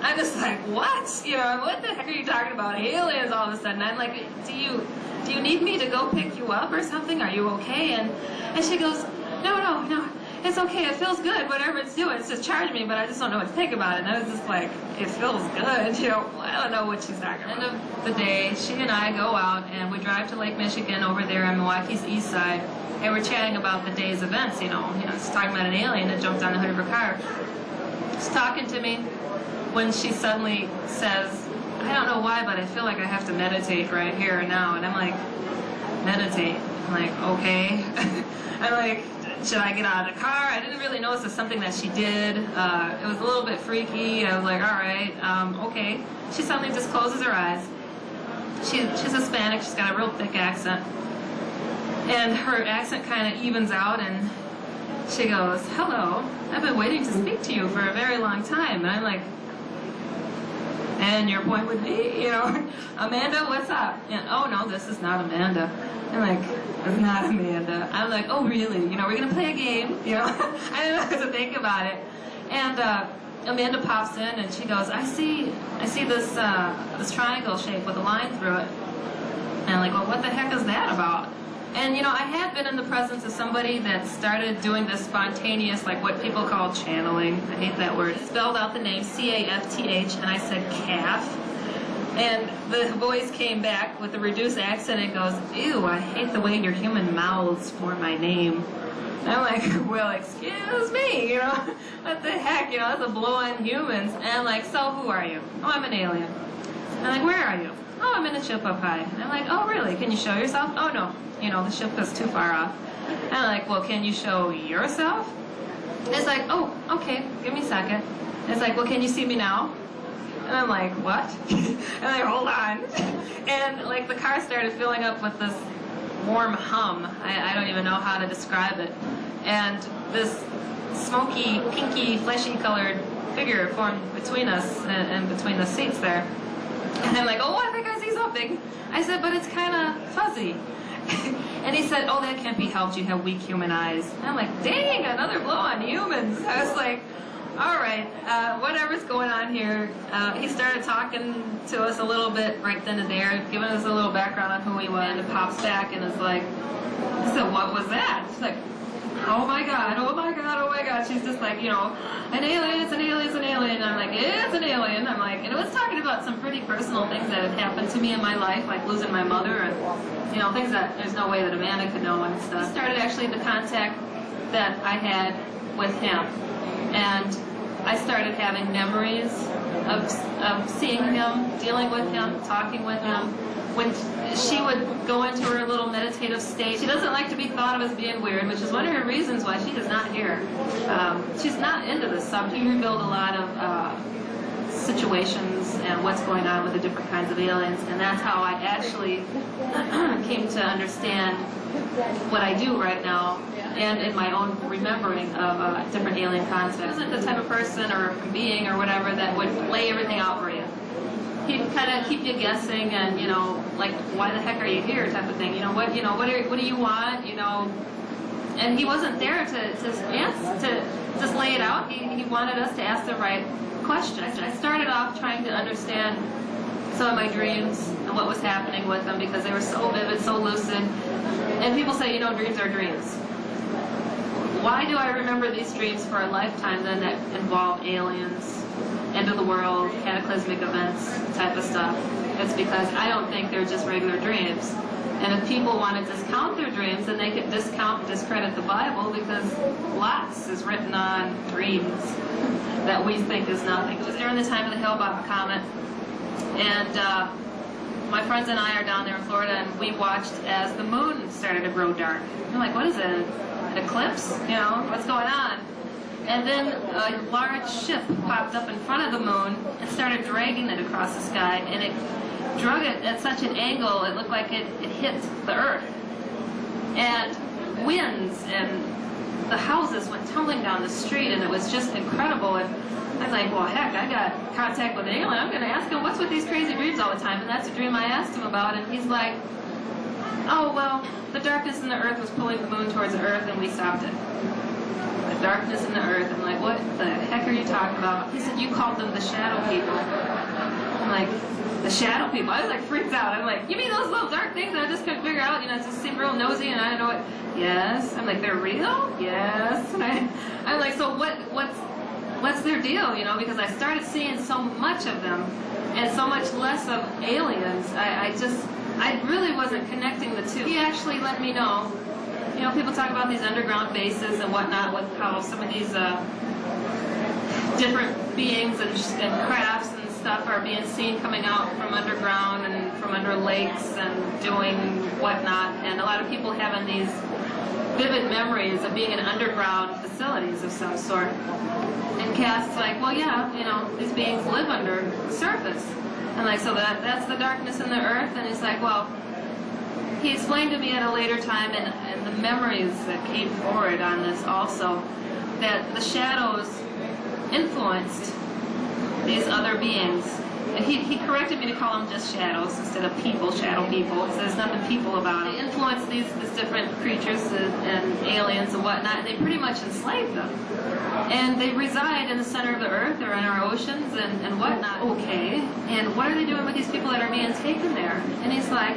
Speaker 12: I'm just like, what? You know, what the heck are you talking about? Aliens all of a sudden. I'm like, do you need me to go pick you up or something? Are you okay? And she goes, no, it's okay, it feels good, whatever it's doing, it's just charging me, but I just don't know what to think about it. And I was just like, it feels good, you know, I don't know what she's talking about. End of the day, she and I go out and we drive to Lake Michigan over there on Milwaukee's east side, and we're chatting about the day's events, you know, she's talking about an alien that jumped on the hood of her car. She's talking to me when she suddenly says, I don't know why, but I feel like I have to meditate right here and now. And I'm like, meditate? I'm like, okay. I'm like, should I get out of the car? I didn't really notice it's something that she did. It was a little bit freaky. I was like, all right, okay. She suddenly just closes her eyes. She's Hispanic. She's got a real thick accent. And her accent kind of evens out, and she goes, hello, I've been waiting to speak to you for a very long time. And I'm like, and your point would be, you know, Amanda, what's up? And, oh, no, this is not Amanda. I'm like, it's not Amanda. I'm like, oh, really? You know, we're going to play a game. You know, I didn't know what to think about it. And Amanda pops in, and she goes, I see this triangle shape with a line through it. And I'm like, well, what the heck is that about? And, you know, I had been in the presence of somebody that started doing this spontaneous, like what people call channeling. I hate that word. Spelled out the name C-A-F-T-H, and I said calf. And the voice came back with a reduced accent and goes, ew, I hate the way your human mouths form my name. And I'm like, well, excuse me, you know, what the heck, you know, that's a blow on humans. And I'm like, so who are you? Oh, I'm an alien. And I'm like, where are you? Oh, I'm in a ship up high. And I'm like, oh, really? Can you show yourself? Oh, no. You know, the ship is too far off. And I'm like, well, can you show yourself? And it's like, oh, okay, give me a second. And it's like, well, can you see me now? And I'm like, what? And I'm like, hold on. And like the car started filling up with this warm hum. I don't even know how to describe it. And this smoky, pinky, fleshy colored figure formed between us and between the seats there. And I'm like, oh, I think I see something. I said, but it's kind of fuzzy. And he said, oh, that can't be helped. You have weak human eyes. And I'm like, dang, another blow on humans. I was like, all right, whatever's going on here. He started talking to us a little bit right then and there, giving us a little background on who he was. And it pops back and is like, so what was that? She's like, oh my God, oh my God, oh my God. She's just like, you know, an alien, it's an alien, it's an alien. And I'm like, it's an alien. I'm like, and it was talking about some pretty personal things that had happened to me in my life, like losing my mother and, you know, things that there's no way that Amanda could know and stuff. It started actually the contact that I had with him. And I started having memories of seeing him, dealing with him, talking with him. When she would go into her little meditative state, she doesn't like to be thought of as being weird, which is one of her reasons why she is not here. She's not into this subject. We revealed a lot of situations and what's going on with the different kinds of aliens, and that's how I actually came to understand what I do right now, and in my own remembering of different alien concepts. I wasn't the type of person or being or whatever that would lay everything out for you. He'd kind of keep you guessing, and you know, like, why the heck are you here, type of thing. You know, what do you want? You know, and he wasn't there to just lay it out. He wanted us to ask the right questions. I started off trying to understand some of my dreams and what was happening with them because they were so vivid, so lucid. And people say, you know, dreams are dreams. Why do I remember these dreams for a lifetime then that involve aliens, end of the world, cataclysmic events, type of stuff? It's because I don't think they're just regular dreams. And if people want to discount their dreams, then they could discredit the Bible because lots is written on dreams that we think is nothing. It was during the time of the Hale-Bopp comet, and my friends and I are down there in Florida, and we watched as the moon started to grow dark. I'm like, what is it? An eclipse? You know, what's going on? And then a large ship popped up in front of the moon and started dragging it across the sky, and it drug it at such an angle it looked like it hit the earth. And winds and the houses went tumbling down the street, and it was just incredible. And I was like, well, heck, I got contact with an alien. I'm going to ask him, what's with these crazy dreams all the time? And that's a dream I asked him about, and he's like, oh, well, the darkness in the earth was pulling the moon towards the earth, and we stopped it. The darkness in the earth. I'm like, what the heck are you talking about? He said, you called them the shadow people. I'm like, the shadow people. I was like freaked out. I'm like, you mean those little dark things that I just couldn't figure out? You know, it just seemed real nosy, and I didn't know what. Yes. I'm like, they're real? Yes. And I'm like, so what's their deal? You know, because I started seeing so much of them, and so much less of aliens. I really wasn't connecting the two. He actually let me know. You know, people talk about these underground bases and whatnot, with how some of these different beings and crafts and stuff are being seen coming out from underground and from under lakes and doing whatnot. And a lot of people having these vivid memories of being in underground facilities of some sort. And Cass's like, well, yeah, you know, these beings live under the surface. And like, so that's the darkness in the earth. And he's like, well, he explained to me at a later time, and the memories that came forward on this also, that the shadows influenced these other beings. And he corrected me to call them just shadows instead of people, shadow people. He said there's nothing people about it. They influenced these different creatures and aliens and whatnot, and they pretty much enslaved them. And they reside in the center of the earth or in our oceans and whatnot. Okay, and what are they doing with these people that are being taken there? And he's like,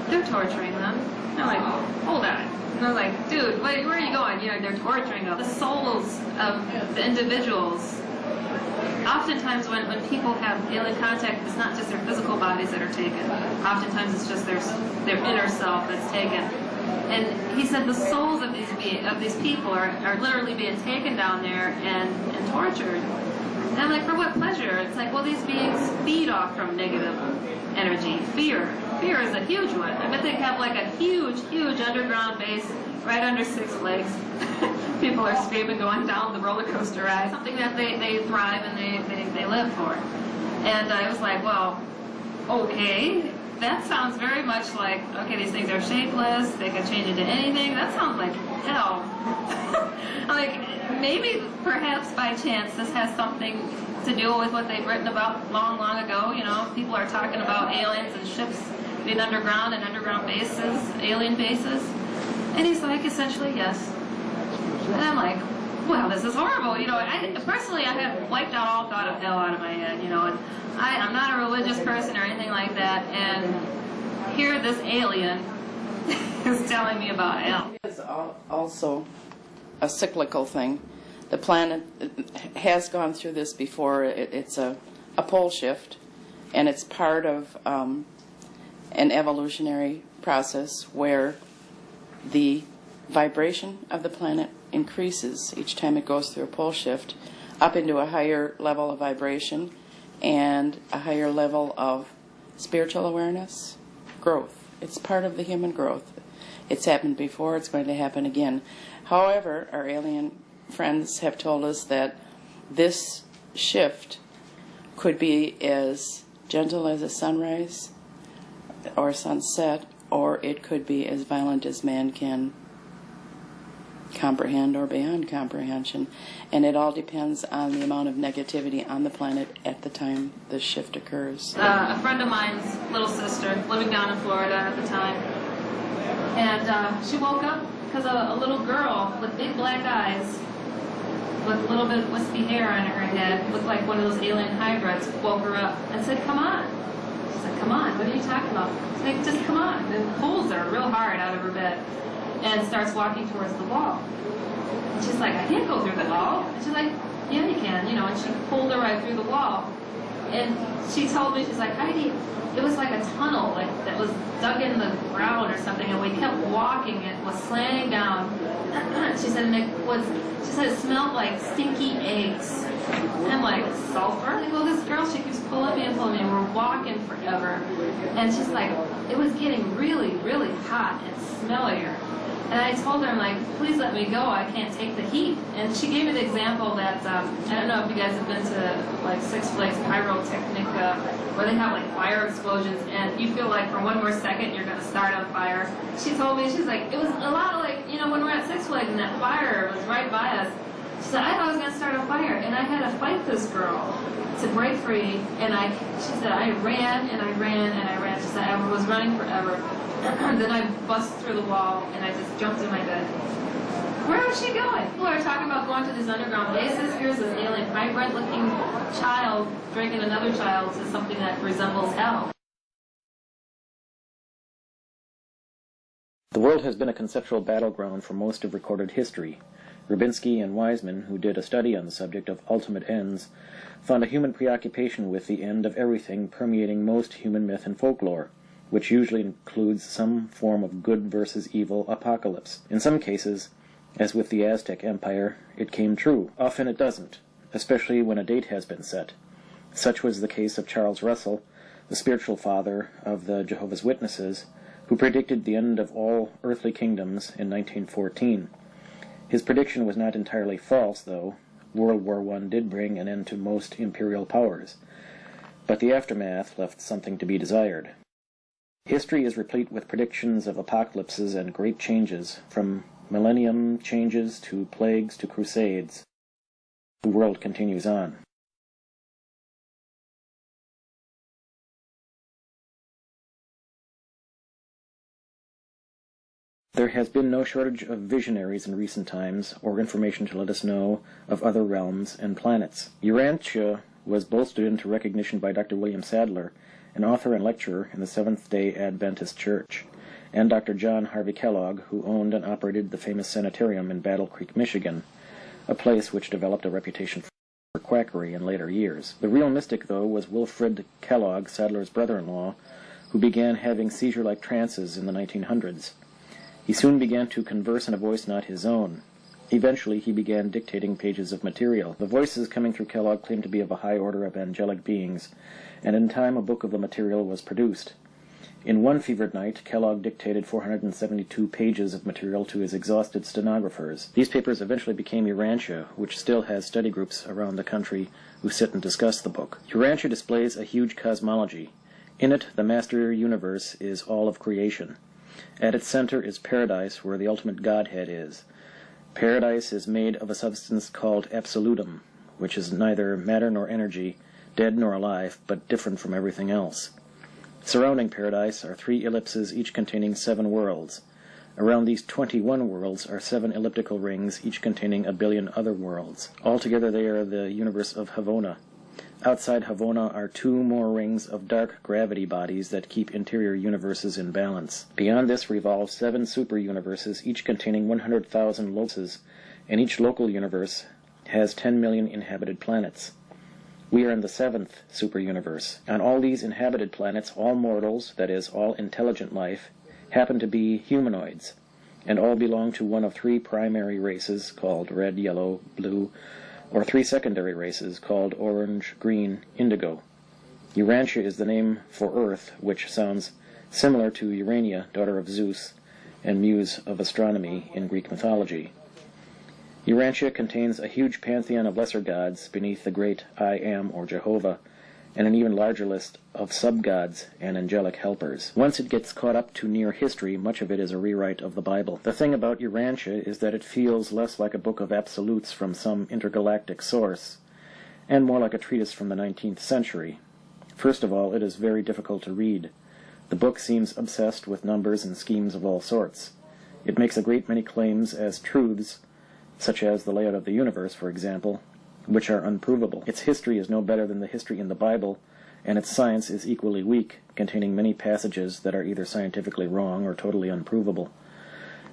Speaker 12: they're torturing them. And I'm like, hold on. And I was like, dude, where are you going? You know, they're torturing them. The souls of the individuals. Oftentimes when people have alien contact, it's not just their physical bodies that are taken. Oftentimes it's just their inner self that's taken. And he said the souls of these people are literally being taken down there and tortured. And I'm like, for what pleasure? It's like, well, these beings feed off from negative energy. Fear is a huge one. I bet they have like a huge underground base right under Six Flags. People are screaming going down the roller coaster ride. Something that they thrive and they live for. And I was like, well, okay, that sounds very much like, okay, these things are shapeless, they can change into anything. That sounds like hell. Like, maybe, perhaps by chance, this has something to do with what they've written about long ago. You know, people are talking about aliens and ships being underground and underground bases, alien bases. And he's like, essentially, yes. And I'm like, well, this is horrible. You know, personally, I have wiped out all thought of hell out of my head, you know, and I'm not a religious person or anything like that, and here this alien is telling me about hell.
Speaker 3: It is also a cyclical thing. The planet has gone through this before. It's a pole shift, and it's part of an evolutionary process where the vibration of the planet increases each time it goes through a pole shift up into a higher level of vibration and a higher level of spiritual awareness, growth. It's part of the human growth. It's happened before, it's going to happen again. However, our alien friends have told us that this shift could be as gentle as a sunrise or sunset, or it could be as violent as man can comprehend or beyond comprehension. And it all depends on the amount of negativity on the planet at the time this shift occurs.
Speaker 12: A friend of mine's little sister, living down in Florida at the time, and she woke up because a little girl with big black eyes with a little bit of wispy hair on her head, looked like one of those alien hybrids, woke her up and said, come on. She said, come on, what are you talking about? She's like, just come on. And pulls her real hard out of her bed and starts walking towards the wall. And she's like, I can't go through the wall. And she's like, yeah, you can, you know, and she pulled her right through the wall. And she told me, she's like, Heidi, it was like a tunnel, like that was dug in the ground or something, and we kept walking. It was slanting down. She said, it smelled like stinky eggs. And I'm like, sulfur? I'm like, well, this girl, she keeps pulling me, and we're walking forever. And she's like, it was getting really, really hot and smellier. And I told her, I'm like, please let me go. I can't take the heat. And she gave me the example that, I don't know if you guys have been to like Six Flags pyrotechnic, where they have like fire explosions, and you feel like for one more second you're going to start on fire. She told me, she's like, it was a lot of like, you know, when we're at Six Flags and that fire was right by us. She said, I thought I was going to start a fire, and I had to fight this girl to break free. And she said, I ran and I ran and I ran. She said, I was running forever. Then I bust through the wall and I just jumped in my bed. Where was she going? People are talking about going to these underground bases. Here's this alien hybrid-looking child dragging another child to something that resembles hell.
Speaker 1: The world has been a conceptual battleground for most of recorded history. Rubinsky and Wiseman, who did a study on the subject of ultimate ends, found a human preoccupation with the end of everything permeating most human myth and folklore, which usually includes some form of good versus evil apocalypse. In some cases, as with the Aztec Empire, it came true. Often it doesn't, especially when a date has been set. Such was the case of Charles Russell, the spiritual father of the Jehovah's Witnesses, who predicted the end of all earthly kingdoms in 1914. His prediction was not entirely false, though. World War I did bring an end to most imperial powers, but the aftermath left something to be desired. History is replete with predictions of apocalypses and great changes, from millennium changes to plagues to crusades. The world continues on. There has been no shortage of visionaries in recent times, or information to let us know of other realms and planets. Urantia was bolstered into recognition by Dr. William Sadler, an author and lecturer in the Seventh-day Adventist Church, and Dr. John Harvey Kellogg, who owned and operated the famous sanitarium in Battle Creek, Michigan, a place which developed a reputation for quackery in later years. The real mystic, though, was Wilfred Kellogg, Sadler's brother-in-law, who began having seizure-like trances in the 1900s. He soon began to converse in a voice not his own. Eventually, he began dictating pages of material. The voices coming through Kellogg claimed to be of a high order of angelic beings, and in time a book of the material was produced. In one fevered night, Kellogg dictated 472 pages of material to his exhausted stenographers. These papers eventually became Urantia, which still has study groups around the country who sit and discuss the book. Urantia displays a huge cosmology. In it, the master universe is all of creation. At its center is paradise, where the ultimate Godhead is. Paradise is made of a substance called absolutum, which is neither matter nor energy, dead nor alive, but different from everything else. Surrounding paradise are 3 ellipses, each containing 7 worlds. Around these 21 worlds are 7 elliptical rings, each containing a billion other worlds. Altogether they are the universe of Havona. Outside Havona are 2 more rings of dark gravity bodies that keep interior universes in balance. Beyond this revolve 7 super-universes, each containing 100,000 locals, and each local universe has 10 million inhabited planets. We are in the 7th super-universe. On all these inhabited planets, all mortals, that is, all intelligent life, happen to be humanoids, and all belong to one of 3 primary races called red, yellow, blue, or 3 secondary races called orange, green, indigo. Urantia is the name for Earth, which sounds similar to Urania, daughter of Zeus, and muse of astronomy in Greek mythology. Urantia contains a huge pantheon of lesser gods beneath the great I Am, or Jehovah, and an even larger list of sub-gods and angelic helpers. Once it gets caught up to near history, much of it is a rewrite of the Bible. The thing about Urantia is that it feels less like a book of absolutes from some intergalactic source, and more like a treatise from the 19th century. First of all, it is very difficult to read. The book seems obsessed with numbers and schemes of all sorts. It makes a great many claims as truths, such as the layout of the universe, for example, which are unprovable. Its history is no better than the history in the Bible, and its science is equally weak, containing many passages that are either scientifically wrong or totally unprovable.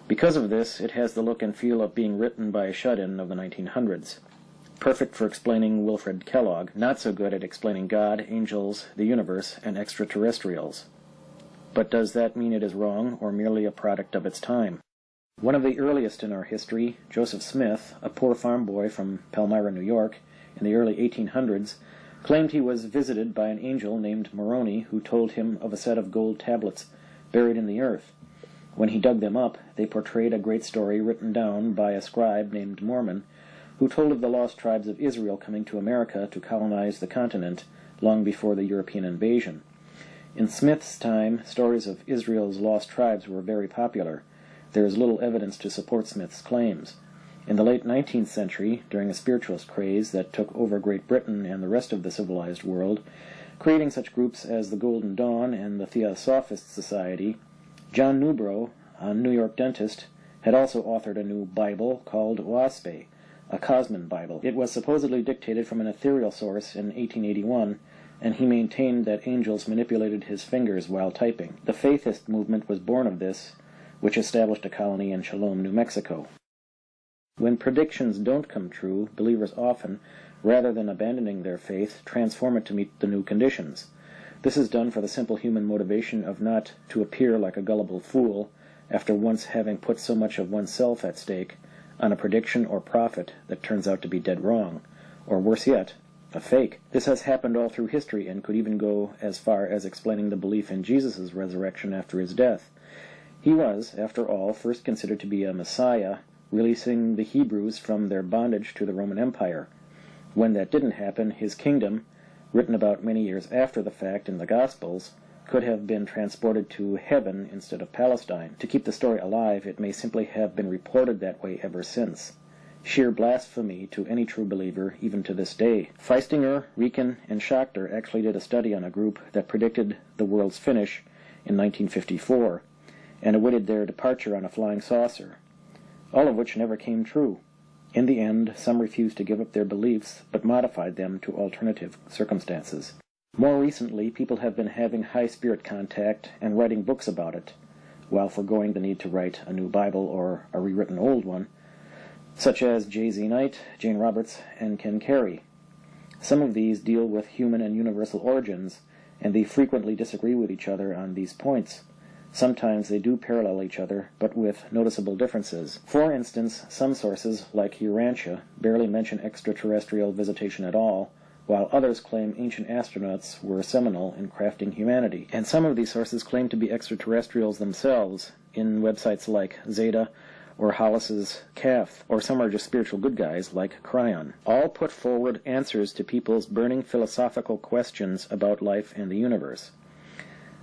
Speaker 1: Because of this, it has the look and feel of being written by a shut-in of the 1900s. Perfect for explaining Wilfred Kellogg, not so good at explaining God, angels, the universe, and extraterrestrials. But does that mean it is wrong, or merely a product of its time? One of the earliest in our history, Joseph Smith, a poor farm boy from Palmyra, New York, in the early 1800s, claimed he was visited by an angel named Moroni, who told him of a set of gold tablets buried in the earth. When he dug them up, they portrayed a great story written down by a scribe named Mormon, who told of the lost tribes of Israel coming to America to colonize the continent long before the European invasion. In Smith's time, stories of Israel's lost tribes were very popular. There is little evidence to support Smith's claims. In the late 19th century, during a spiritualist craze that took over Great Britain and the rest of the civilized world, creating such groups as the Golden Dawn and the Theosophist Society, John Newbrough, a New York dentist, had also authored a new Bible called Waspe, a Cosman Bible. It was supposedly dictated from an ethereal source in 1881, and he maintained that angels manipulated his fingers while typing. The Faithist movement was born of this, which established a colony in Cholome, New Mexico. When predictions don't come true, believers often, rather than abandoning their faith, transform it to meet the new conditions. This is done for the simple human motivation of not to appear like a gullible fool after once having put so much of oneself at stake on a prediction or prophet that turns out to be dead wrong, or worse yet, a fake. This has happened all through history and could even go as far as explaining the belief in Jesus' resurrection after his death. He was, after all, first considered to be a Messiah, releasing the Hebrews from their bondage to the Roman Empire. When that didn't happen, his kingdom, written about many years after the fact in the Gospels, could have been transported to heaven instead of Palestine. To keep the story alive, it may simply have been reported that way ever since. Sheer blasphemy to any true believer, even to this day. Feistinger, Rieken, and Schaefer actually did a study on a group that predicted the world's finish in 1954, and awaited their departure on a flying saucer, all of which never came true. In the end, some refused to give up their beliefs, but modified them to alternative circumstances. More recently, people have been having high spirit contact and writing books about it, while foregoing the need to write a new Bible or a rewritten old one, such as J.Z. Knight, Jane Roberts, and Ken Carey. Some of these deal with human and universal origins, and they frequently disagree with each other on these points. Sometimes they do parallel each other, but with noticeable differences. For instance, some sources, like Urantia, barely mention extraterrestrial visitation at all, while others claim ancient astronauts were seminal in crafting humanity. And some of these sources claim to be extraterrestrials themselves, in websites like Zeta or Hollis's Calf, or some are just spiritual good guys like Cryon. All put forward answers to people's burning philosophical questions about life and the universe.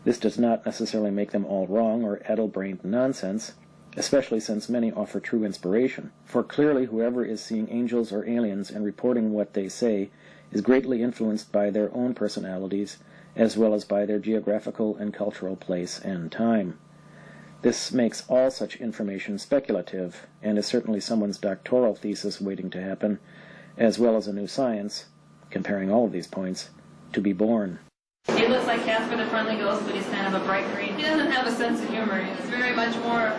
Speaker 1: This does not necessarily make them all wrong or addle-brained nonsense, especially since many offer true inspiration. For clearly whoever is seeing angels or aliens and reporting what they say is greatly influenced by their own personalities, as well as by their geographical and cultural place and time. This makes all such information speculative, and is certainly someone's doctoral thesis waiting to happen, as well as a new science, comparing all of these points, to be born.
Speaker 12: He looks like Casper the Friendly Ghost, but he's kind of a bright green. He doesn't have a sense of humor. He's very much more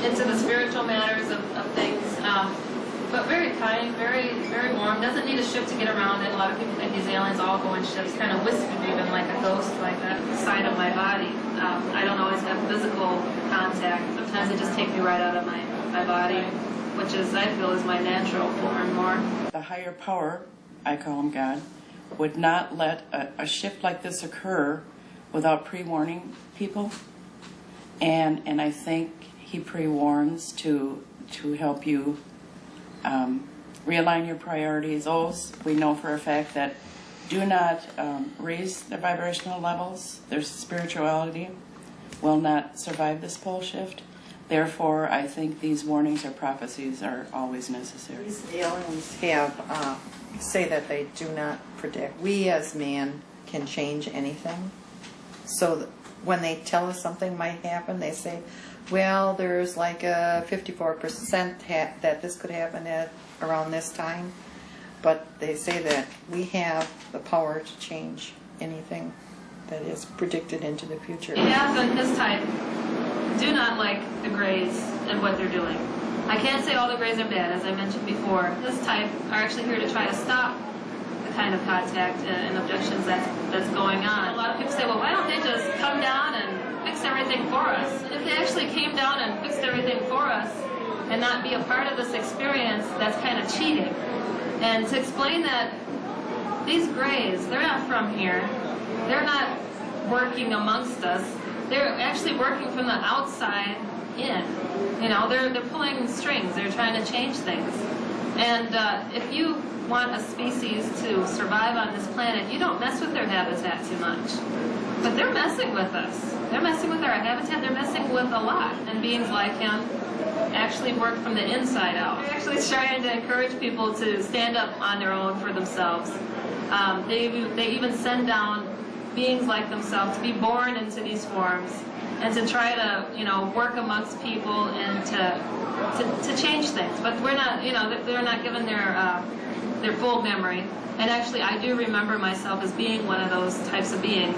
Speaker 12: into the spiritual matters of things, but very kind, very, very warm. Doesn't need a ship to get around it. A lot of people think these aliens all go in ships, kind of wispy even, like a ghost, like that side of my body. I don't always have physical contact. Sometimes they just take me right out of my body, which is, I feel, is my natural form more.
Speaker 3: The higher power, I call him God, would not let a shift like this occur without pre-warning people. And I think he pre-warns to help you realign your priorities. Those we know for a fact that do not raise their vibrational levels, their spirituality will not survive this pole shift. Therefore, I think these warnings or prophecies are always necessary.
Speaker 9: These aliens have say that they do not predict. We as man can change anything. So when they tell us something might happen, they say, well, there's like a 54% that this could happen at around this time. But they say that we have the power to change anything that is predicted into the future.
Speaker 12: Half and his type do not like the Greys and what they're doing. I can't say all the Greys are bad, as I mentioned before. This type are actually here to try to stop the kind of contact and abductions that's going on. A lot of people say, well, why don't they just come down and fix everything for us? If they actually came down and fixed everything for us and not be a part of this experience, that's kind of cheating. And to explain that these Greys, they're not from here. They're not working amongst us. They're actually working from the outside in. You know, they're pulling strings. They're trying to change things. And if you want a species to survive on this planet, you don't mess with their habitat too much. But they're messing with us. They're messing with our habitat. They're messing with a lot. And beings like him actually work from the inside out. They're actually trying to encourage people to stand up on their own for themselves. They even send down beings like themselves to be born into these forms and to try to, work amongst people and to change things. But we're not, they're not given their full memory. And actually, I do remember myself as being one of those types of beings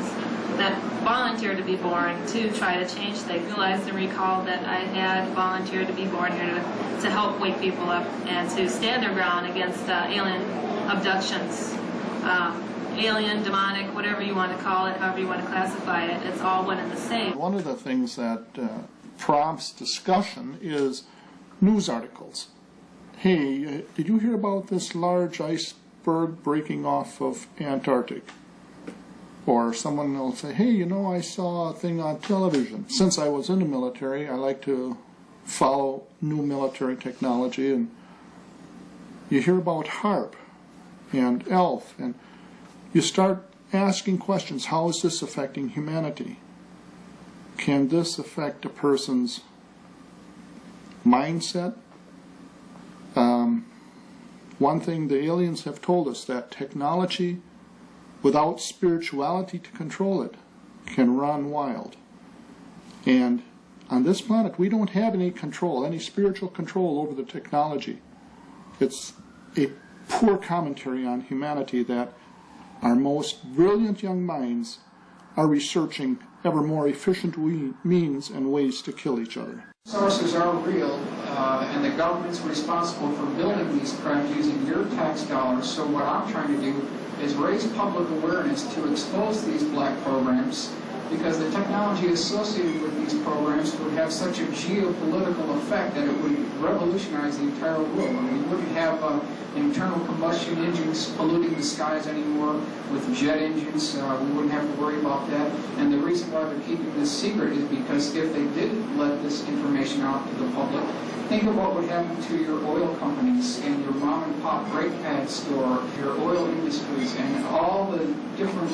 Speaker 12: that volunteered to be born to try to change things. Realized and recalled that I had volunteered to be born here to help wake people up and to stand their ground against alien abductions. Alien, demonic, whatever you want to call it, however you want to classify it, it's all one and the same.
Speaker 7: One of the things that prompts discussion is news articles. Hey, did you hear about this large iceberg breaking off of Antarctic? Or someone will say, hey, I saw a thing on television. Since I was in the military, I like to follow new military technology, and you hear about HARP and ELF, and you start asking questions. How is this affecting humanity? Can this affect a person's mindset? One thing the aliens have told us, that technology without spirituality to control it can run wild. And on this planet, we don't have any control, any spiritual control over the technology. It's a poor commentary on humanity that our most brilliant young minds are researching ever more efficient means and ways to kill each other.
Speaker 14: Sources are real, and the government's responsible for building these craft using your tax dollars. So what I'm trying to do is raise public awareness to expose these black programs, because the technology associated with these programs would have such a geopolitical effect that it would revolutionize the entire world. And we wouldn't have internal combustion engines polluting the skies anymore with jet engines. We wouldn't have to worry about that. And the reason why they're keeping this secret is because if they didn't let this information out to the public, think of what would happen to your oil companies and your mom and pop brake pad store, your oil industries, and all the different,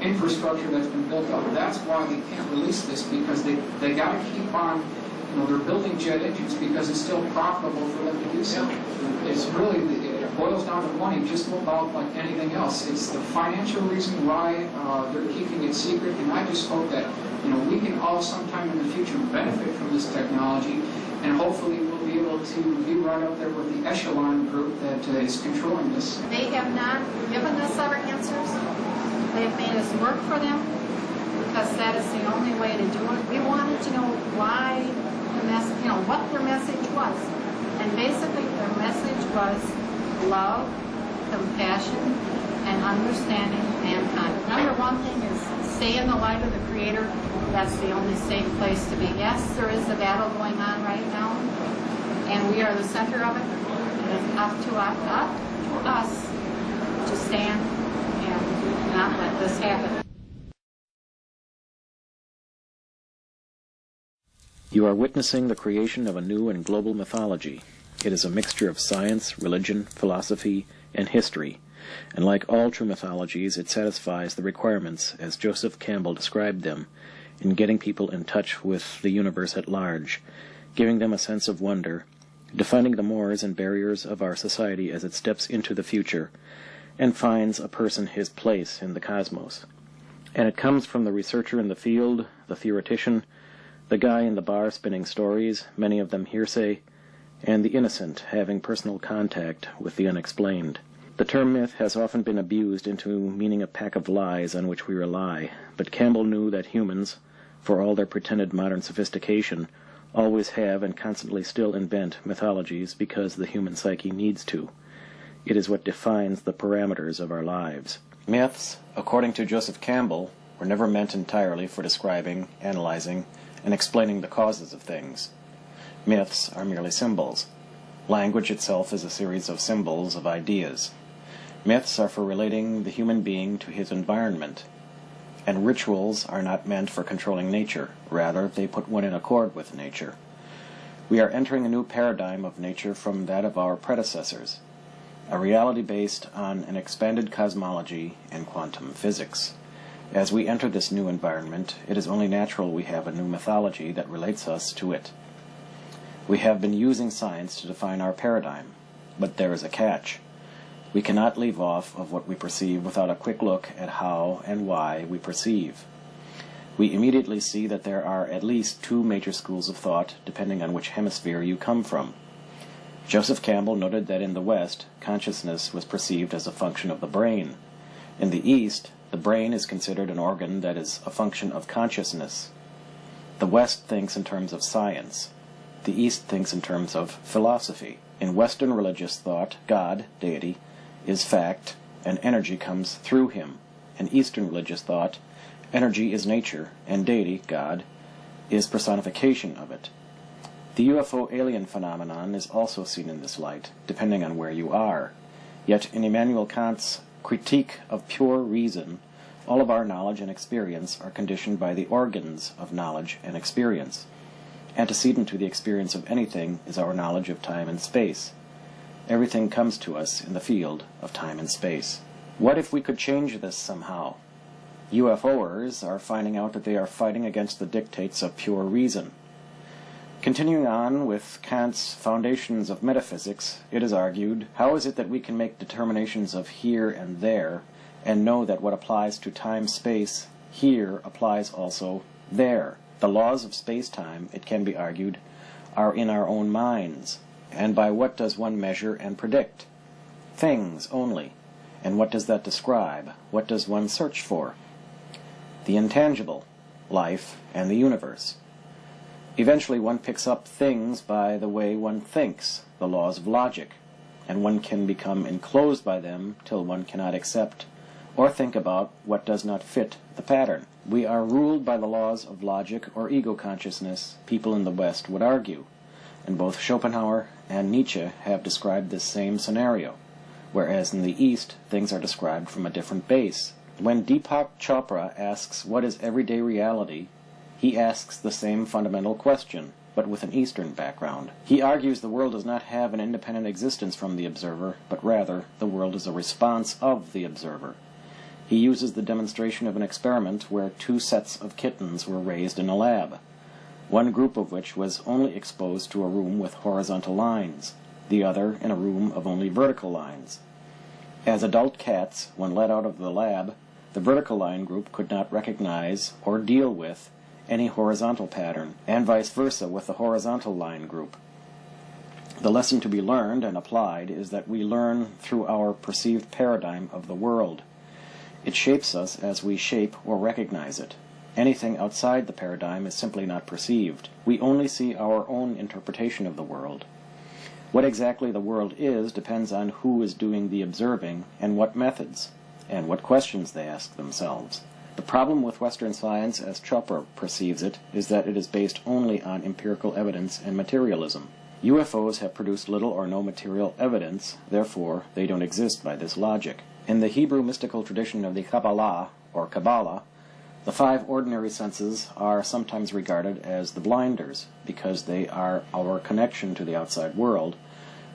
Speaker 14: infrastructure that's been built up. That's why they can't release this, because they got to keep on, they're building jet engines because it's still profitable for them to do so. It's really, it boils down to money, just about like anything else. It's the financial reason why they're keeping it secret, and I just hope that, we can all sometime in the future benefit from this technology, and hopefully we'll be able to be right up there with the echelon group that is controlling this.
Speaker 13: They have not given us our answers. They have made us work for them, because that is the only way to do it. We wanted to know why the message, what their message was. And basically their message was love, compassion, and understanding mankind. Number one thing is stay in the light of the Creator. That's the only safe place to be. Yes, there is a battle going on right now, and we are the center of it. And it's up to us to stand and not let this happen.
Speaker 1: You are witnessing the creation of a new and global mythology. It is a mixture of science, religion, philosophy, and history, and like all true mythologies, it satisfies the requirements, as Joseph Campbell described them, in getting people in touch with the universe at large, giving them a sense of wonder, defining the mores and barriers of our society as it steps into the future, and finds a person his place in the cosmos. And it comes from the researcher in the field, the theoretician, the guy in the bar spinning stories, many of them hearsay, and the innocent having personal contact with the unexplained. The term myth has often been abused into meaning a pack of lies on which we rely, but Campbell knew that humans, for all their pretended modern sophistication, always have and constantly still invent mythologies because the human psyche needs to. It is what defines the parameters of our lives. Myths, according to Joseph Campbell, were never meant entirely for describing, analyzing, and explaining the causes of things. Myths are merely symbols. Language itself is a series of symbols of ideas. Myths are for relating the human being to his environment. And rituals are not meant for controlling nature. Rather, they put one in accord with nature. We are entering a new paradigm of nature from that of our predecessors, a reality based on an expanded cosmology and quantum physics. As we enter this new environment, it is only natural we have a new mythology that relates us to it. We have been using science to define our paradigm, but there is a catch. We cannot leave off of what we perceive without a quick look at how and why we perceive. we immediately see that there are at least two major schools of thought, depending on which hemisphere you come from. Joseph Campbell noted that in the West, consciousness was perceived as a function of the brain. In the East, the brain is considered an organ that is a function of consciousness. The West thinks in terms of science. The East thinks in terms of philosophy. In Western religious thought, God, deity, is fact, and energy comes through him. In Eastern religious thought, energy is nature, and deity, God, is personification of it. The UFO alien phenomenon is also seen in this light, depending on where you are. Yet in Immanuel Kant's critique of pure reason, all of our knowledge and experience are conditioned by the organs of knowledge and experience. Antecedent to the experience of anything is our knowledge of time and space. Everything comes to us in the field of time and space. What if we could change this somehow? UFOers are finding out that they are fighting against the dictates of pure reason. Continuing on with Kant's Foundations of Metaphysics, it is argued, how is it that we can make determinations of here and there, and know that what applies to time-space here applies also there? The laws of space-time, it can be argued, are in our own minds. And by what does one measure and predict? Things only. And what does that describe? What does one search for? The intangible, life, and the universe. Eventually one picks up things by the way one thinks, the laws of logic, and one can become enclosed by them till one cannot accept or think about what does not fit the pattern. We are ruled by the laws of logic or ego consciousness, people in the West would argue, and both Schopenhauer and Nietzsche have described this same scenario, whereas in the East things are described from a different base. When Deepak Chopra asks what is everyday reality, he asks the same fundamental question, but with an Eastern background. He argues the world does not have an independent existence from the observer, but rather the world is a response of the observer. He uses the demonstration of an experiment where two sets of kittens were raised in a lab, one group of which was only exposed to a room with horizontal lines, the other in a room of only vertical lines. As adult cats, when let out of the lab, the vertical line group could not recognize or deal with any horizontal pattern, and vice versa with the horizontal line group. The lesson to be learned and applied is that we learn through our perceived paradigm of the world. It shapes us as we shape or recognize it. Anything outside the paradigm is simply not perceived. We only see our own interpretation of the world. What exactly the world is depends on who is doing the observing and what methods, and what questions they ask themselves. The problem with Western science, as Chopra perceives it, is that it is based only on empirical evidence and materialism. UFOs have produced little or no material evidence, therefore they don't exist by this logic. In the Hebrew mystical tradition of the Kabbalah, or Kabbalah, the five ordinary senses are sometimes regarded as the blinders, because they are our connection to the outside world,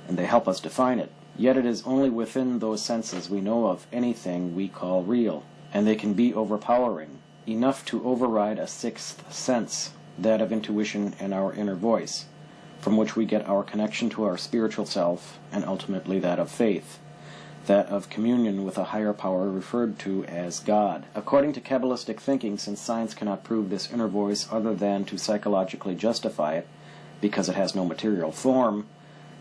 Speaker 1: and they help us define it. Yet it is only within those senses we know of anything we call real, and they can be overpowering, enough to override a sixth sense, that of intuition and our inner voice, from which we get our connection to our spiritual self, and ultimately that of faith, that of communion with a higher power referred to as God. According to Kabbalistic thinking, since science cannot prove this inner voice other than to psychologically justify it, because it has no material form,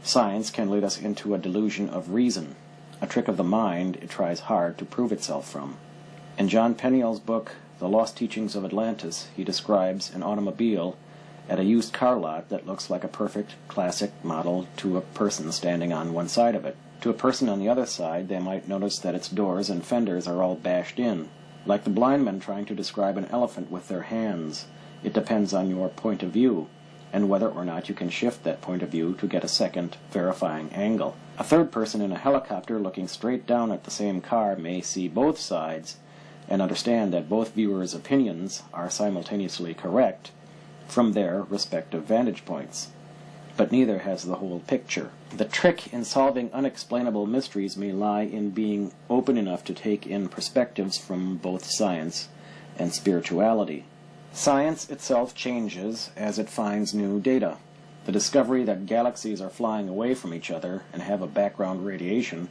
Speaker 1: science can lead us into a delusion of reason, a trick of the mind it tries hard to prove itself from. In John Peniel's book, The Lost Teachings of Atlantis, he describes an automobile at a used car lot that looks like a perfect, classic model to a person standing on one side of it. To a person on the other side, they might notice that its doors and fenders are all bashed in. Like the blind men trying to describe an elephant with their hands, it depends on your point of view, and whether or not you can shift that point of view to get a second, verifying angle. A third person in a helicopter looking straight down at the same car may see both sides, and understand that both viewers' opinions are simultaneously correct from their respective vantage points. But neither has the whole picture. The trick in solving unexplainable mysteries may lie in being open enough to take in perspectives from both science and spirituality. Science itself changes as it finds new data. The discovery that galaxies are flying away from each other and have a background radiation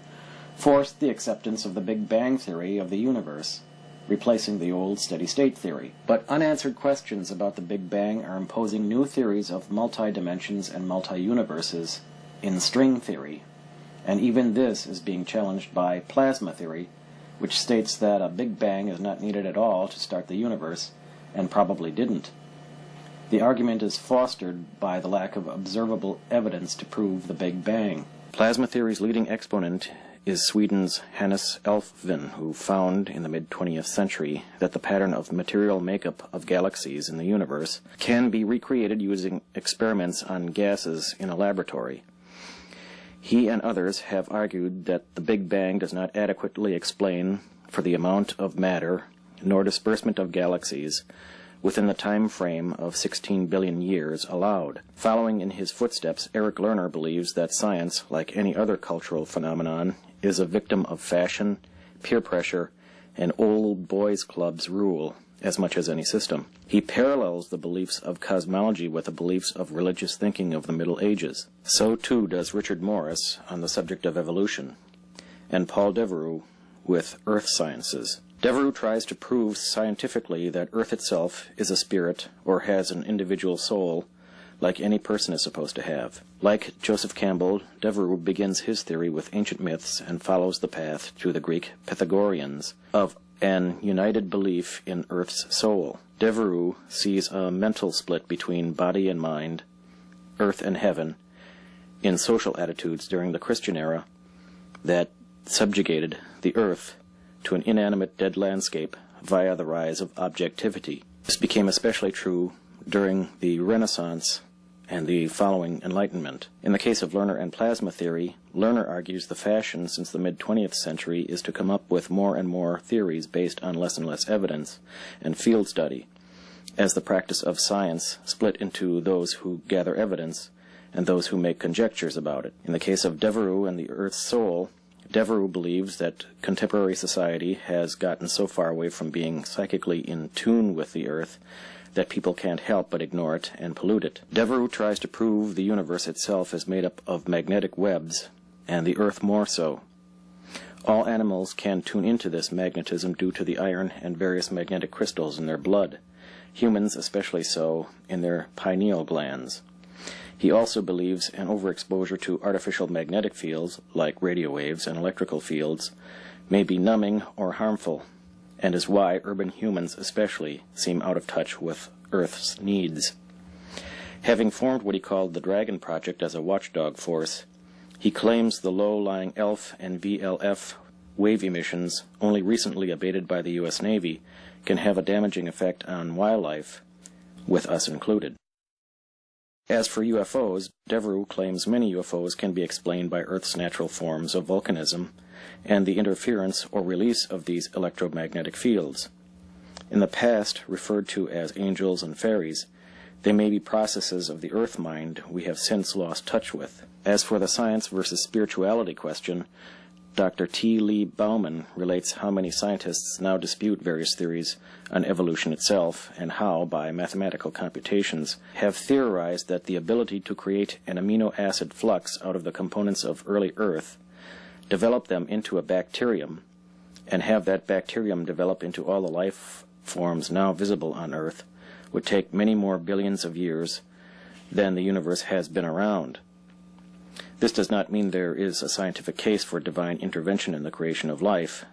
Speaker 1: forced the acceptance of the Big Bang theory of the universe. replacing the old steady-state theory. But unanswered questions about the Big Bang are imposing new theories of multi-dimensions and multi-universes in string theory, and even this is being challenged by plasma theory, which states that a Big Bang is not needed at all to start the universe, and probably didn't. The argument is fostered by the lack of observable evidence to prove the Big Bang. Plasma theory's leading exponent is Sweden's Hannes Alfvén, who found in the mid-20th century that the pattern of material makeup of galaxies in the universe can be recreated using experiments on gases in a laboratory. He and others have argued that the Big Bang does not adequately explain for the amount of matter nor disbursement of galaxies within the time frame of 16 billion years allowed. Following in his footsteps, Eric Lerner believes that science, like any other cultural phenomenon, is a victim of fashion, peer pressure, and old boys' clubs rule as much as any system. He parallels the beliefs of cosmology with the beliefs of religious thinking of the Middle Ages. So too does Richard Morris on the subject of evolution, and Paul Devereux with earth sciences. Devereux tries to prove scientifically that Earth itself is a spirit or has an individual soul like any person is supposed to have. Like Joseph Campbell, Devereux begins his theory with ancient myths and follows the path to the Greek Pythagoreans of an united belief in Earth's soul. Devereux sees a mental split between body and mind, earth and heaven, in social attitudes during the Christian era that subjugated the earth to an inanimate dead landscape via the rise of objectivity. This became especially true during the Renaissance and the following Enlightenment. In the case of Lerner and plasma theory, Lerner argues the fashion since the mid-20th century is to come up with more and more theories based on less and less evidence and field study, as the practice of science split into those who gather evidence and those who make conjectures about it. In the case of Devereux and the Earth's soul, Devereux believes that contemporary society has gotten so far away from being psychically in tune with the Earth that people can't help but ignore it and pollute it. Devereux tries to prove the universe itself is made up of magnetic webs, and the Earth more so. All animals can tune into this magnetism due to the iron and various magnetic crystals in their blood, humans especially so in their pineal glands. He also believes an overexposure to artificial magnetic fields, like radio waves and electrical fields, may be numbing or harmful, and is why urban humans especially seem out of touch with Earth's needs. Having formed what he called the Dragon Project as a watchdog force, he claims the low-lying ELF and VLF wave emissions, only recently abated by the U.S. Navy, can have a damaging effect on wildlife, with us included. As for UFOs, Devereux claims many UFOs can be explained by Earth's natural forms of volcanism and the interference or release of these electromagnetic fields. In the past, referred to as angels and fairies, they may be processes of the Earth mind we have since lost touch with. As for the science versus spirituality question, Dr. T. Lee Bauman relates how many scientists now dispute various theories on evolution itself and how, by mathematical computations, have theorized that the ability to create an amino acid flux out of the components of early Earth, develop them into a bacterium, and have that bacterium develop into all the life forms now visible on Earth, would take many more billions of years than the universe has been around. This does not mean there is a scientific case for divine intervention in the creation of life,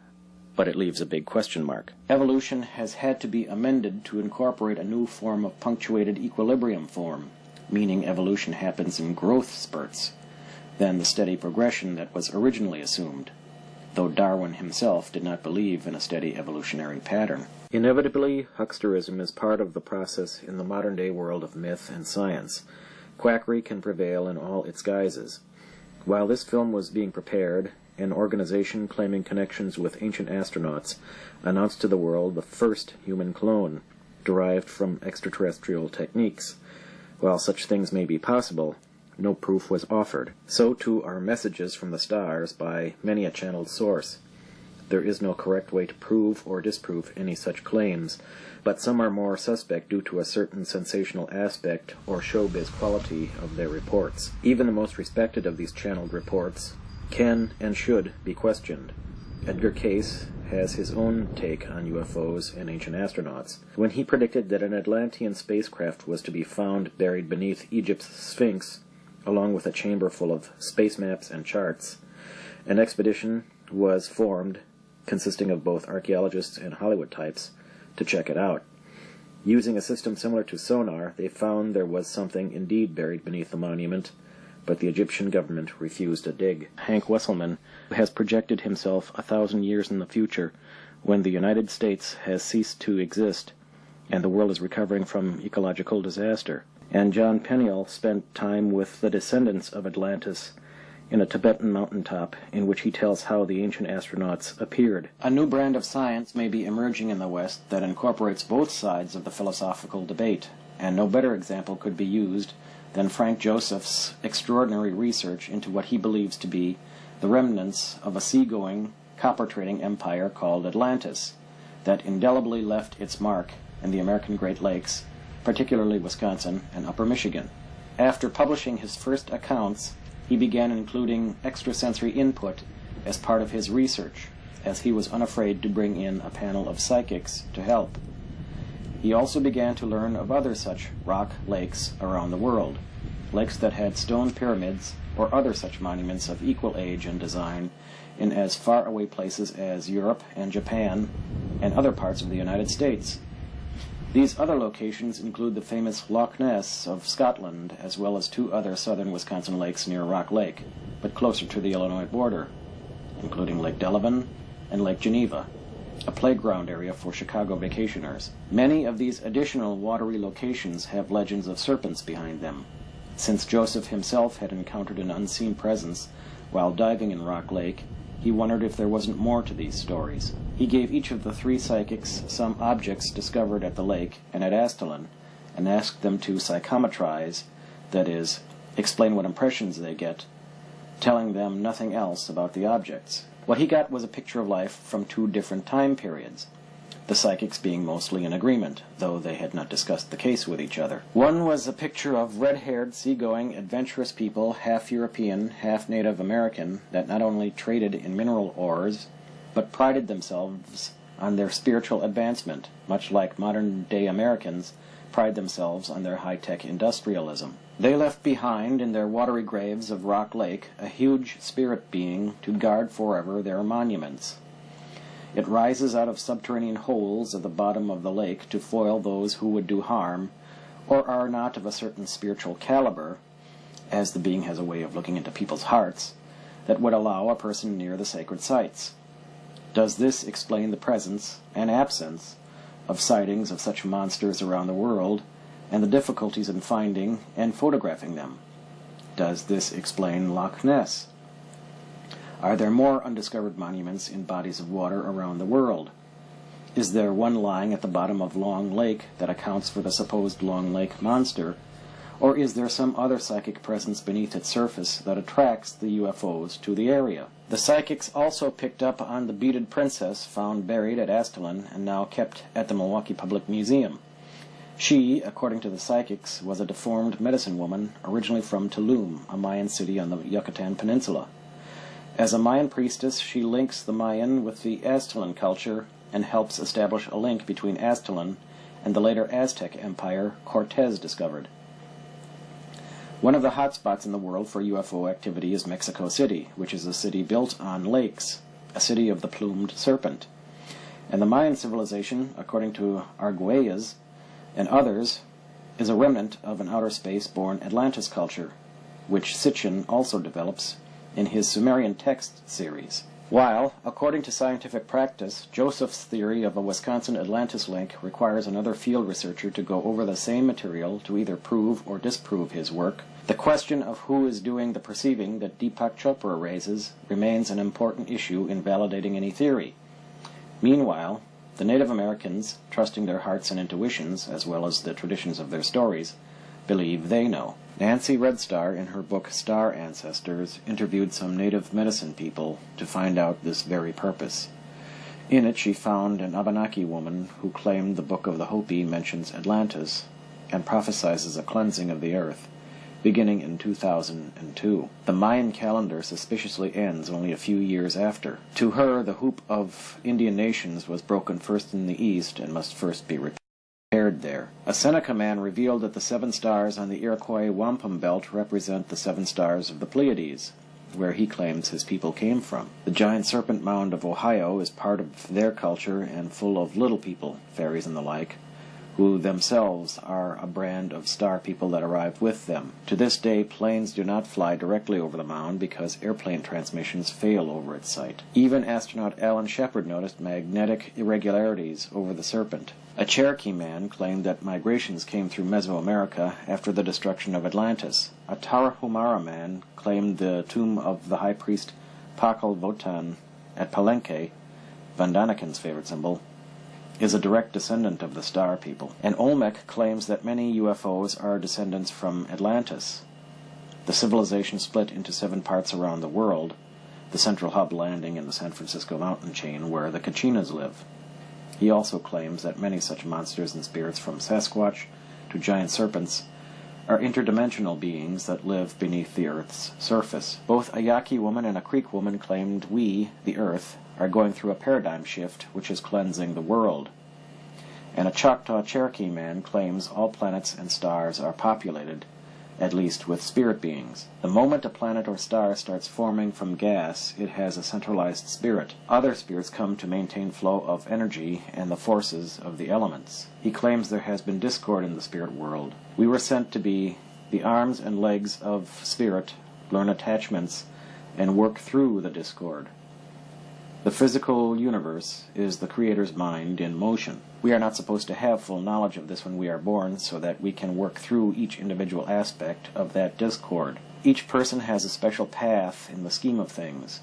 Speaker 1: but it leaves a big question mark. Evolution has had to be amended to incorporate a new form of punctuated equilibrium form, meaning evolution happens in growth spurts, than the steady progression that was originally assumed, though Darwin himself did not believe in a steady evolutionary pattern. Inevitably, hucksterism is part of the process in the modern-day world of myth and science. Quackery can prevail in all its guises. While this film was being prepared, an organization claiming connections with ancient astronauts announced to the world the first human clone, derived from extraterrestrial techniques. While such things may be possible, no proof was offered. So too are messages from the stars by many a channeled source. There is no correct way to prove or disprove any such claims, but some are more suspect due to a certain sensational aspect or showbiz quality of their reports. Even the most respected of these channeled reports can and should be questioned. Edgar Cayce has his own take on UFOs and ancient astronauts. When he predicted that an Atlantean spacecraft was to be found buried beneath Egypt's Sphinx, along with a chamber full of space maps and charts, an expedition was formed consisting of both archaeologists and Hollywood types to check it out. Using a system similar to sonar, they found there was something indeed buried beneath the monument, but the Egyptian government refused to dig. Hank Wesselman has projected himself 1,000 years in the future, when the United States has ceased to exist and the world is recovering from ecological disaster. And John Peniel spent time with the descendants of Atlantis in a Tibetan mountaintop in which he tells how the ancient astronauts appeared. A new brand of science may be emerging in the West that incorporates both sides of the philosophical debate, and no better example could be used than Frank Joseph's extraordinary research into what he believes to be the remnants of a seagoing, copper-trading empire called Atlantis that indelibly left its mark in the American Great Lakes, particularly Wisconsin and Upper Michigan. After publishing his first accounts, he began including extrasensory input as part of his research, as he was unafraid to bring in a panel of psychics to help. He also began to learn of other such rock lakes around the world, lakes that had stone pyramids or other such monuments of equal age and design in as far away places as Europe and Japan and other parts of the United States. These other locations include the famous Loch Ness of Scotland, as well as 2 other southern Wisconsin lakes near Rock Lake, but closer to the Illinois border, including Lake Delavan and Lake Geneva, a playground area for Chicago vacationers. Many of these additional watery locations have legends of serpents behind them. Since Joseph himself had encountered an unseen presence while diving in Rock Lake, he wondered if there wasn't more to these stories. He gave each of the 3 psychics some objects discovered at the lake and at Astalon, and asked them to psychometrize, that is, explain what impressions they get, telling them nothing else about the objects. What he got was a picture of life from 2 different time periods, the psychics being mostly in agreement, though they had not discussed the case with each other. One was a picture of red-haired, seagoing, adventurous people, half European, half Native American, that not only traded in mineral ores, but prided themselves on their spiritual advancement, much like modern-day Americans pride themselves on their high-tech industrialism. They left behind in their watery graves of Rock Lake a huge spirit being to guard forever their monuments. It rises out of subterranean holes at the bottom of the lake to foil those who would do harm, or are not of a certain spiritual caliber, as the being has a way of looking into people's hearts, that would allow a person near the sacred sites. Does this explain the presence and absence of sightings of such monsters around the world, and the difficulties in finding and photographing them? Does this explain Loch Ness? Are there more undiscovered monuments in bodies of water around the world? Is there one lying at the bottom of Long Lake that accounts for the supposed Long Lake monster, or is there some other psychic presence beneath its surface that attracts the UFOs to the area? The psychics also picked up on the beaded princess found buried at Astalon and now kept at the Milwaukee Public Museum. She, according to the psychics, was a deformed medicine woman originally from Tulum, a Mayan city on the Yucatan Peninsula. As a Mayan priestess, she links the Mayan with the Aztlan culture and helps establish a link between Aztlan and the later Aztec empire Cortez discovered. One of the hotspots in the world for UFO activity is Mexico City, which is a city built on lakes, a city of the plumed serpent. And the Mayan civilization, according to Arguelles and others, is a remnant of an outer space-born Atlantis culture, which Sitchin also develops in his Sumerian text series. While, according to scientific practice, Joseph's theory of a Wisconsin Atlantis link requires another field researcher to go over the same material to either prove or disprove his work, the question of who is doing the perceiving that Deepak Chopra raises remains an important issue in validating any theory. Meanwhile, the Native Americans, trusting their hearts and intuitions, as well as the traditions of their stories, believe they know. Nancy Redstar, in her book Star Ancestors, interviewed some native medicine people to find out this very purpose. In it she found an Abenaki woman who claimed the Book of the Hopi mentions Atlantis and prophesizes a cleansing of the earth, beginning in 2002. The Mayan calendar suspiciously ends only a few years after. To her, the hoop of Indian nations was broken first in the east and must first be repaired there. A Seneca man revealed that the 7 stars on the Iroquois wampum belt represent the 7 stars of the Pleiades, where he claims his people came from. The giant serpent mound of Ohio is part of their culture and full of little people, fairies and the like, who themselves are a brand of star people that arrived with them. To this day, planes do not fly directly over the mound because airplane transmissions fail over its site. Even astronaut Alan Shepard noticed magnetic irregularities over the serpent. A Cherokee man claimed that migrations came through Mesoamerica after the destruction of Atlantis. A Tarahumara man claimed the tomb of the high priest Pakal Votan at Palenque, Van Daniken's favorite symbol, is a direct descendant of the star people. And Olmec claims that many UFOs are descendants from Atlantis. The civilization split into 7 parts around the world, the central hub landing in the San Francisco mountain chain where the Kachinas live. He also claims that many such monsters and spirits, from Sasquatch to giant serpents, are interdimensional beings that live beneath the Earth's surface. Both a Yaqui woman and a Creek woman claimed we, the Earth, are going through a paradigm shift which is cleansing the world. And a Choctaw Cherokee man claims all planets and stars are populated, at least with spirit beings. The moment a planet or star starts forming from gas, it has a centralized spirit. Other spirits come to maintain flow of energy and the forces of the elements. He claims there has been discord in the spirit world. We were sent to be the arms and legs of spirit, learn attachments, and work through the discord. The physical universe is the Creator's mind in motion. We are not supposed to have full knowledge of this when we are born, so that we can work through each individual aspect of that discord. Each person has a special path in the scheme of things.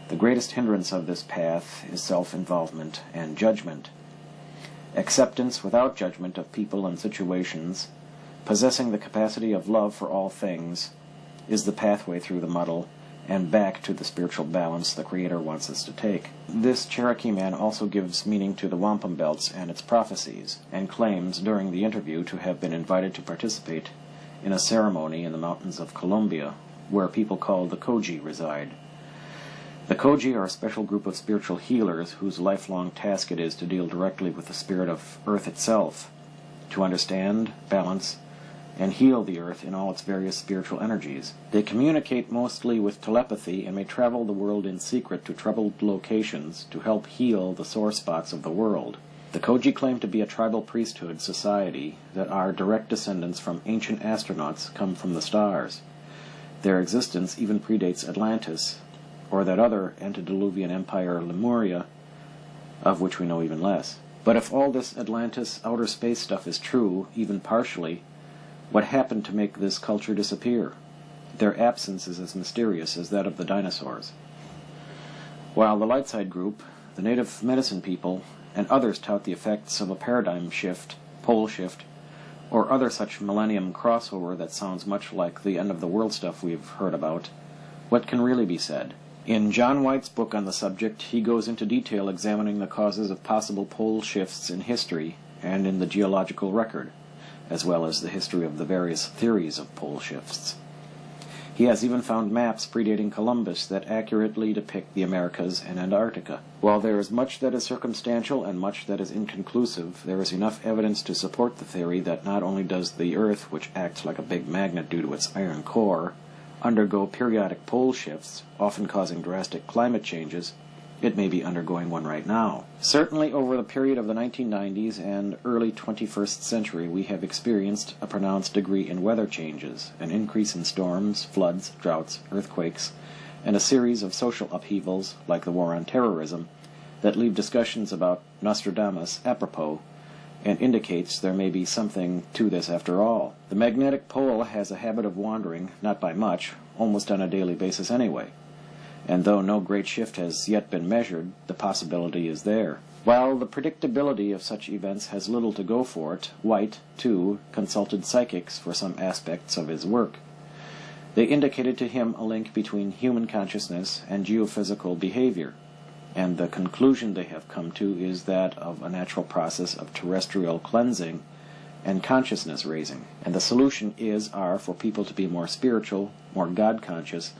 Speaker 1: The greatest hindrance of this path is self-involvement and judgment. Acceptance without judgment of people and situations, possessing the capacity of love for all things, is the pathway through the muddle and back to the spiritual balance the Creator wants us to take. This Cherokee man also gives meaning to the wampum belts and its prophecies, and claims during the interview to have been invited to participate in a ceremony in the mountains of Colombia, where people called the Koji reside. The Koji are a special group of spiritual healers whose lifelong task it is to deal directly with the spirit of Earth itself, to understand, balance, and heal the Earth in all its various spiritual energies. They communicate mostly with telepathy and may travel the world in secret to troubled locations to help heal the sore spots of the world. The Koji claim to be a tribal priesthood society that are direct descendants from ancient astronauts come from the stars. Their existence even predates Atlantis, or that other antediluvian empire Lemuria, of which we know even less. But if all this Atlantis outer space stuff is true, even partially, what happened to make this culture disappear? Their absence is as mysterious as that of the dinosaurs. While the Lightside group, the native medicine people, and others tout the effects of a paradigm shift, pole shift, or other such millennium crossover that sounds much like the end of the world stuff we've heard about, what can really be said? In John White's book on the subject, he goes into detail examining the causes of possible pole shifts in history and in the geological record, as well as the history of the various theories of pole shifts. He has even found maps predating Columbus that accurately depict the Americas and Antarctica. While there is much that is circumstantial and much that is inconclusive, there is enough evidence to support the theory that not only does the Earth, which acts like a big magnet due to its iron core, undergo periodic pole shifts, often causing drastic climate changes, it may be undergoing one right now. Certainly over the period of the 1990s and early 21st century, we have experienced a pronounced degree in weather changes, an increase in storms, floods, droughts, earthquakes, and a series of social upheavals, like the war on terrorism, that leave discussions about Nostradamus apropos, and indicates there may be something to this after all. The magnetic pole has a habit of wandering, not by much, almost on a daily basis anyway. And though no great shift has yet been measured, the possibility is there. While the predictability of such events has little to go for it, White, too, consulted psychics for some aspects of his work. They indicated to him a link between human consciousness and geophysical behavior, and the conclusion they have come to is that of a natural process of terrestrial cleansing and consciousness raising. And the solution are for people to be more spiritual, more God-conscious,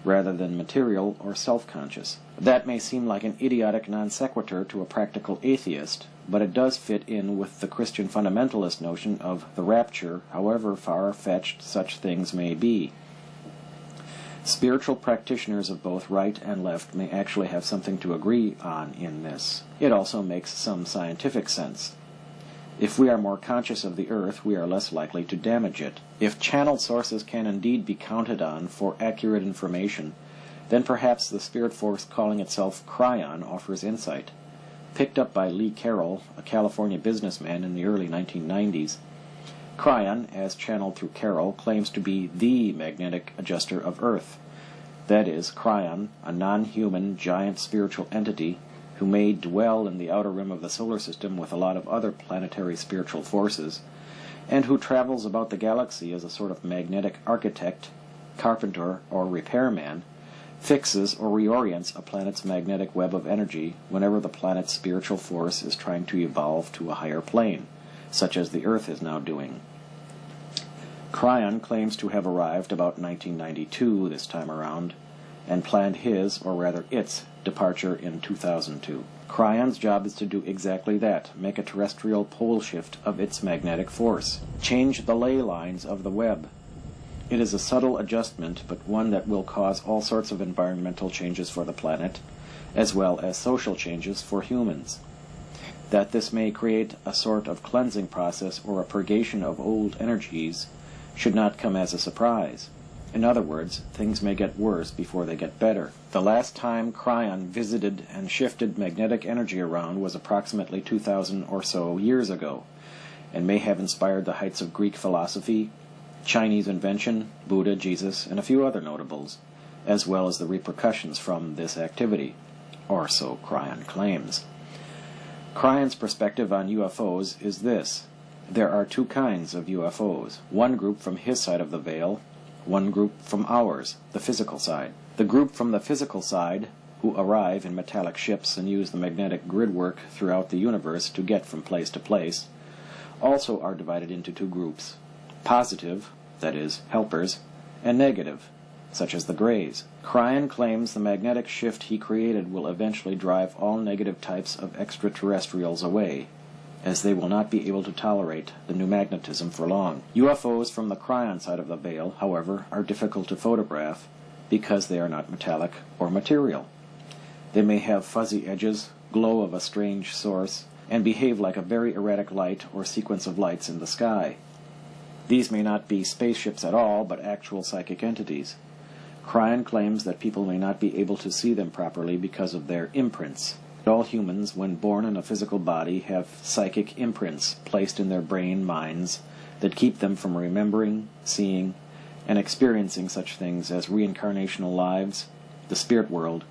Speaker 1: rather than material or self-conscious. That may seem like an idiotic non sequitur to a practical atheist, but it does fit in with the Christian fundamentalist notion of the rapture, however far-fetched such things may be. Spiritual practitioners of both right and left may actually have something to agree on in this. It also makes some scientific sense. If we are more conscious of the earth, we are less likely to damage it. If channeled sources can indeed be counted on for accurate information, then perhaps the spirit force calling itself Cryon offers insight. Picked up by Lee Carroll, a California businessman in the early 1990s, Cryon, as channeled through Carroll, claims to be the magnetic adjuster of Earth. That is, Cryon, a non-human giant spiritual entity who may dwell in the outer rim of the solar system with a lot of other planetary spiritual forces, and who travels about the galaxy as a sort of magnetic architect, carpenter, or repairman, fixes or reorients a planet's magnetic web of energy whenever the planet's spiritual force is trying to evolve to a higher plane, such as the Earth is now doing. Cryon claims to have arrived about 1992 this time around, and planned his, or rather its, departure in 2002. Cryon's job is to do exactly that, make a terrestrial pole shift of its magnetic force, change the ley lines of the web. It is a subtle adjustment, but one that will cause all sorts of environmental changes for the planet, as well as social changes for humans. That this may create a sort of cleansing process or a purgation of old energies should not come as a surprise. In other words, things may get worse before they get better. The last time Cryon visited and shifted magnetic energy around was approximately 2,000 or so years ago, and may have inspired the heights of Greek philosophy, Chinese invention, Buddha, Jesus, and a few other notables, as well as the repercussions from this activity, or so Cryon claims. Cryon's perspective on UFOs is this. There are two kinds of UFOs, one group from his side of the veil, one group from ours, the physical side. The group from the physical side, who arrive in metallic ships and use the magnetic gridwork throughout the universe to get from place to place, also are divided into two groups, positive, that is, helpers, and negative, such as the Greys. Cryon claims the magnetic shift he created will eventually drive all negative types of extraterrestrials away, as they will not be able to tolerate the new magnetism for long. UFOs from the Cryon side of the veil, however, are difficult to photograph because they are not metallic or material. They may have fuzzy edges, glow of a strange source, and behave like a very erratic light or sequence of lights in the sky. These may not be spaceships at all, but actual psychic entities. Cryon claims that people may not be able to see them properly because of their imprints. All humans, when born in a physical body, have psychic imprints placed in their brain minds that keep them from remembering, seeing, and experiencing such things as reincarnational lives, the spirit world,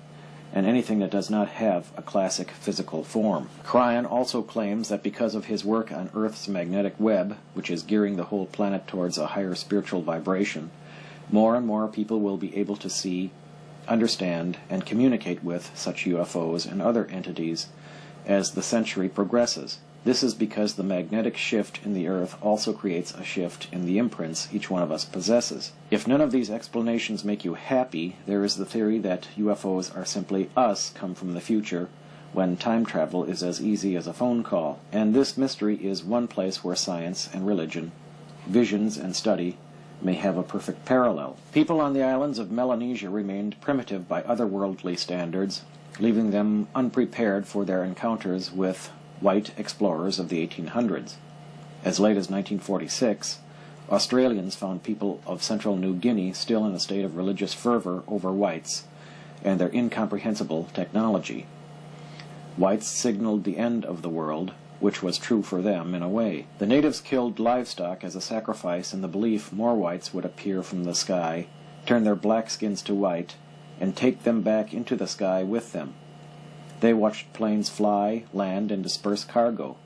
Speaker 1: and anything that does not have a classic physical form. Cryon also claims that because of his work on Earth's magnetic web, which is gearing the whole planet towards a higher spiritual vibration, more and more people will be able to see, understand, and communicate with such UFOs and other entities as the century progresses. This is because the magnetic shift in the Earth also creates a shift in the imprints each one of us possesses. If none of these explanations make you happy, there is the theory that UFOs are simply us come from the future, when time travel is as easy as a phone call. And this mystery is one place where science and religion, visions and study, may have a perfect parallel. People on the islands of Melanesia remained primitive by otherworldly standards, leaving them unprepared for their encounters with white explorers of the 1800s. As late as 1946, Australians found people of central New Guinea still in a state of religious fervor over whites and their incomprehensible technology. Whites signaled the end of the world, which was true for them in a way. The natives killed livestock as a sacrifice in the belief more whites would appear from the sky, turn their black skins to white, and take them back into the sky with them. They watched planes fly, land, and disperse cargo.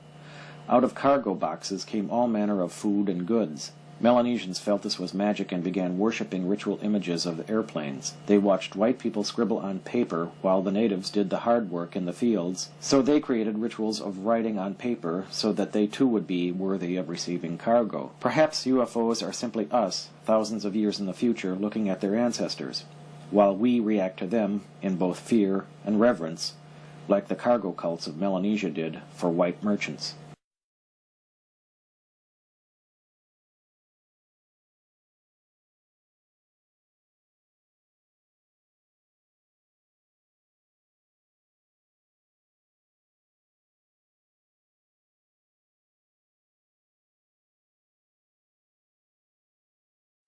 Speaker 1: Out of cargo boxes came all manner of food and goods. Melanesians felt this was magic and began worshipping ritual images of the airplanes. They watched white people scribble on paper while the natives did the hard work in the fields, so they created rituals of writing on paper so that they too would be worthy of receiving cargo. Perhaps UFOs are simply us, thousands of years in the future, looking at their ancestors, while we react to them in both fear and reverence, like the cargo cults of Melanesia did for white merchants.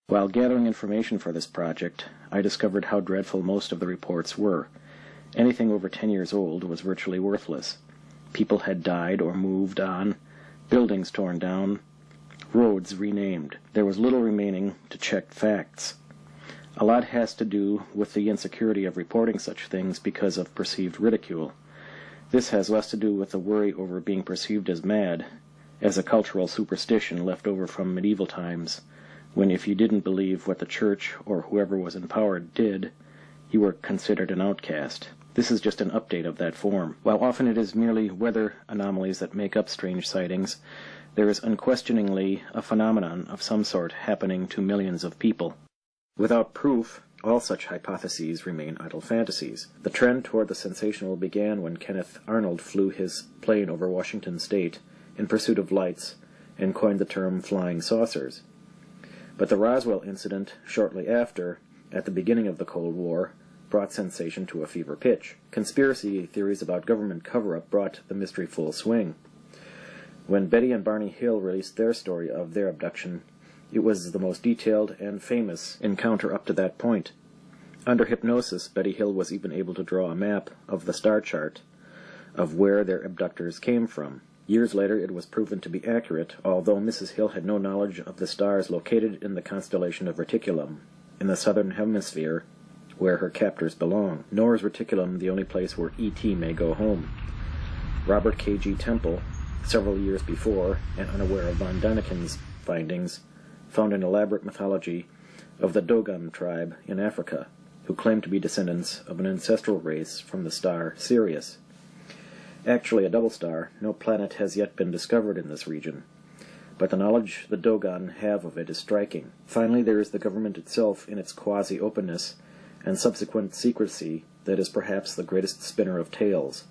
Speaker 1: While gathering information for this project, I discovered how dreadful most of the reports were. Anything over 10 years old was virtually worthless. People had died or moved on, buildings torn down, roads renamed. There was little remaining to check facts. A lot has to do with the insecurity of reporting such things because of perceived ridicule. This has less to do with the worry over being perceived as mad, as a cultural superstition left over from medieval times, when if you didn't believe what the church or whoever was in power did, you were considered an outcast. This is just an update of that form. While often it is merely weather anomalies that make up strange sightings, there is unquestioningly a phenomenon of some sort happening to millions of people. Without proof, all such hypotheses remain idle fantasies. The trend toward the sensational began when Kenneth Arnold flew his plane over Washington state in pursuit of lights and coined the term flying saucers. But the Roswell incident, shortly after, at the beginning of the Cold War, brought sensation to a fever pitch. Conspiracy theories about government cover-up brought the mystery full swing. When Betty and Barney Hill released their story of their abduction, it was the most detailed and famous encounter up to that point. Under hypnosis, Betty Hill was even able to draw a map of the star chart of where their abductors came from. Years later, it was proven to be accurate, although Mrs. Hill had no knowledge of the stars located in the constellation of Reticulum, in the southern hemisphere, where her captors belong. Nor is Reticulum the only place where E.T. may go home. Robert K.G. Temple, several years before, and unaware of von Daniken's findings, found an elaborate mythology of the Dogon tribe in Africa, who claimed to be descendants of an ancestral race from the star Sirius. Actually a double star, no planet has yet been discovered in this region, but the knowledge the Dogon have of it is striking. Finally, there is the government itself in its quasi-openness and subsequent secrecy that is perhaps the greatest spinner of tales.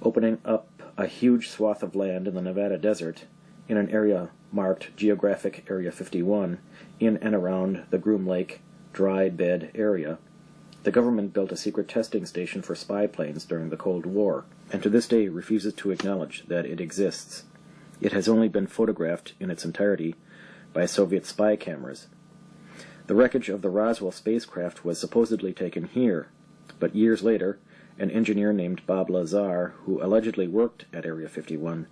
Speaker 1: Opening up a huge swath of land in the Nevada desert, in an area marked Geographic Area 51, in and around the Groom Lake dry bed area, the government built a secret testing station for spy planes during the Cold War, and to this day refuses to acknowledge that it exists. It has only been photographed in its entirety by Soviet spy cameras. The wreckage of the Roswell spacecraft was supposedly taken here, but years later, an engineer named Bob Lazar, who allegedly worked at Area 51,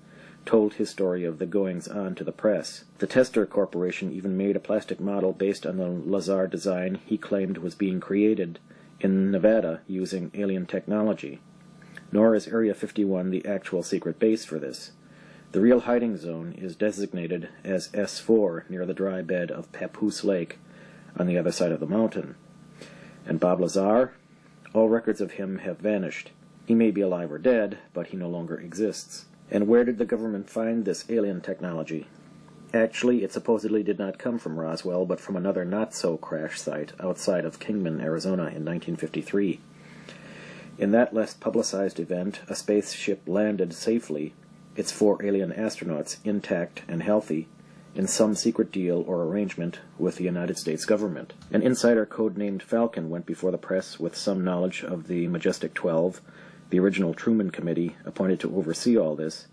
Speaker 1: told his story of the goings-on to the press. The Tester Corporation even made a plastic model based on the Lazar design he claimed was being created in Nevada using alien technology. Nor is Area 51 the actual secret base for this. The real hiding zone is designated as S4 near the dry bed of Papoose Lake on the other side of the mountain. And Bob Lazar? All records of him have vanished. He may be alive or dead, but he no longer exists. And where did the government find this alien technology? Actually, it supposedly did not come from Roswell, but from another not-so-crash site outside of Kingman, Arizona in 1953. In that less publicized event, a spaceship landed safely, its 4 alien astronauts intact and healthy, in some secret deal or arrangement with the United States government. An insider codenamed Falcon went before the press with some knowledge of the Majestic 12, the original Truman Committee appointed to oversee all this,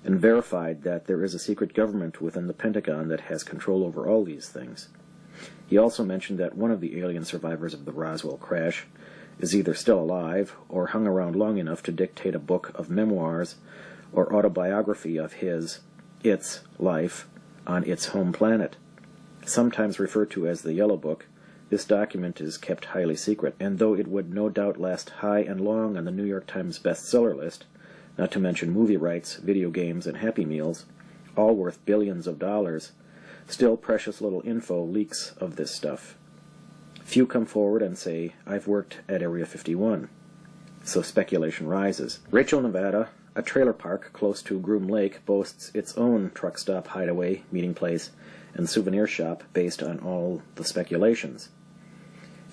Speaker 1: and verified that there is a secret government within the Pentagon that has control over all these things. He also mentioned that one of the alien survivors of the Roswell crash is either still alive or hung around long enough to dictate a book of memoirs or autobiography of its life on its home planet. Sometimes referred to as the Yellow Book, this document is kept highly secret, and though it would no doubt last high and long on the New York Times bestseller list, not to mention movie rights, video games, and Happy Meals, all worth billions of dollars, Still, precious little info leaks of this stuff. Few come forward and say, "I've worked at Area 51." So speculation rises. Rachel, Nevada, a trailer park close to Groom Lake, boasts its own truck stop, hideaway, meeting place, and souvenir shop based on all the speculations.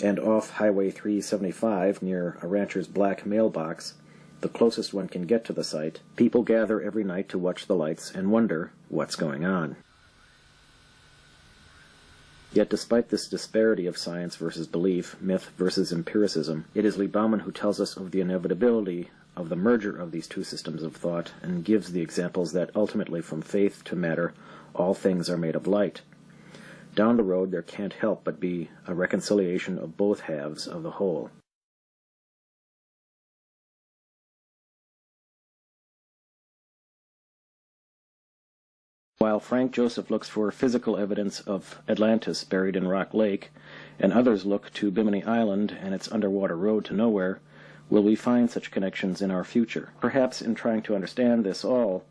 Speaker 1: And off Highway 375, near a rancher's black mailbox, the closest one can get to the site, people gather every night to watch the lights and wonder what's going on. Yet despite this disparity of science versus belief, myth versus empiricism, it is Lee Bauman who tells us of the inevitability of the merger of these two systems of thought and gives the examples that ultimately from faith to matter, all things are made of light. Down the road there can't help but be a reconciliation of both halves of the whole. While Frank Joseph looks for physical evidence of Atlantis buried in Rock Lake, and others look to Bimini Island and its underwater road to nowhere, will we find such connections in our future? Perhaps in trying to understand this all,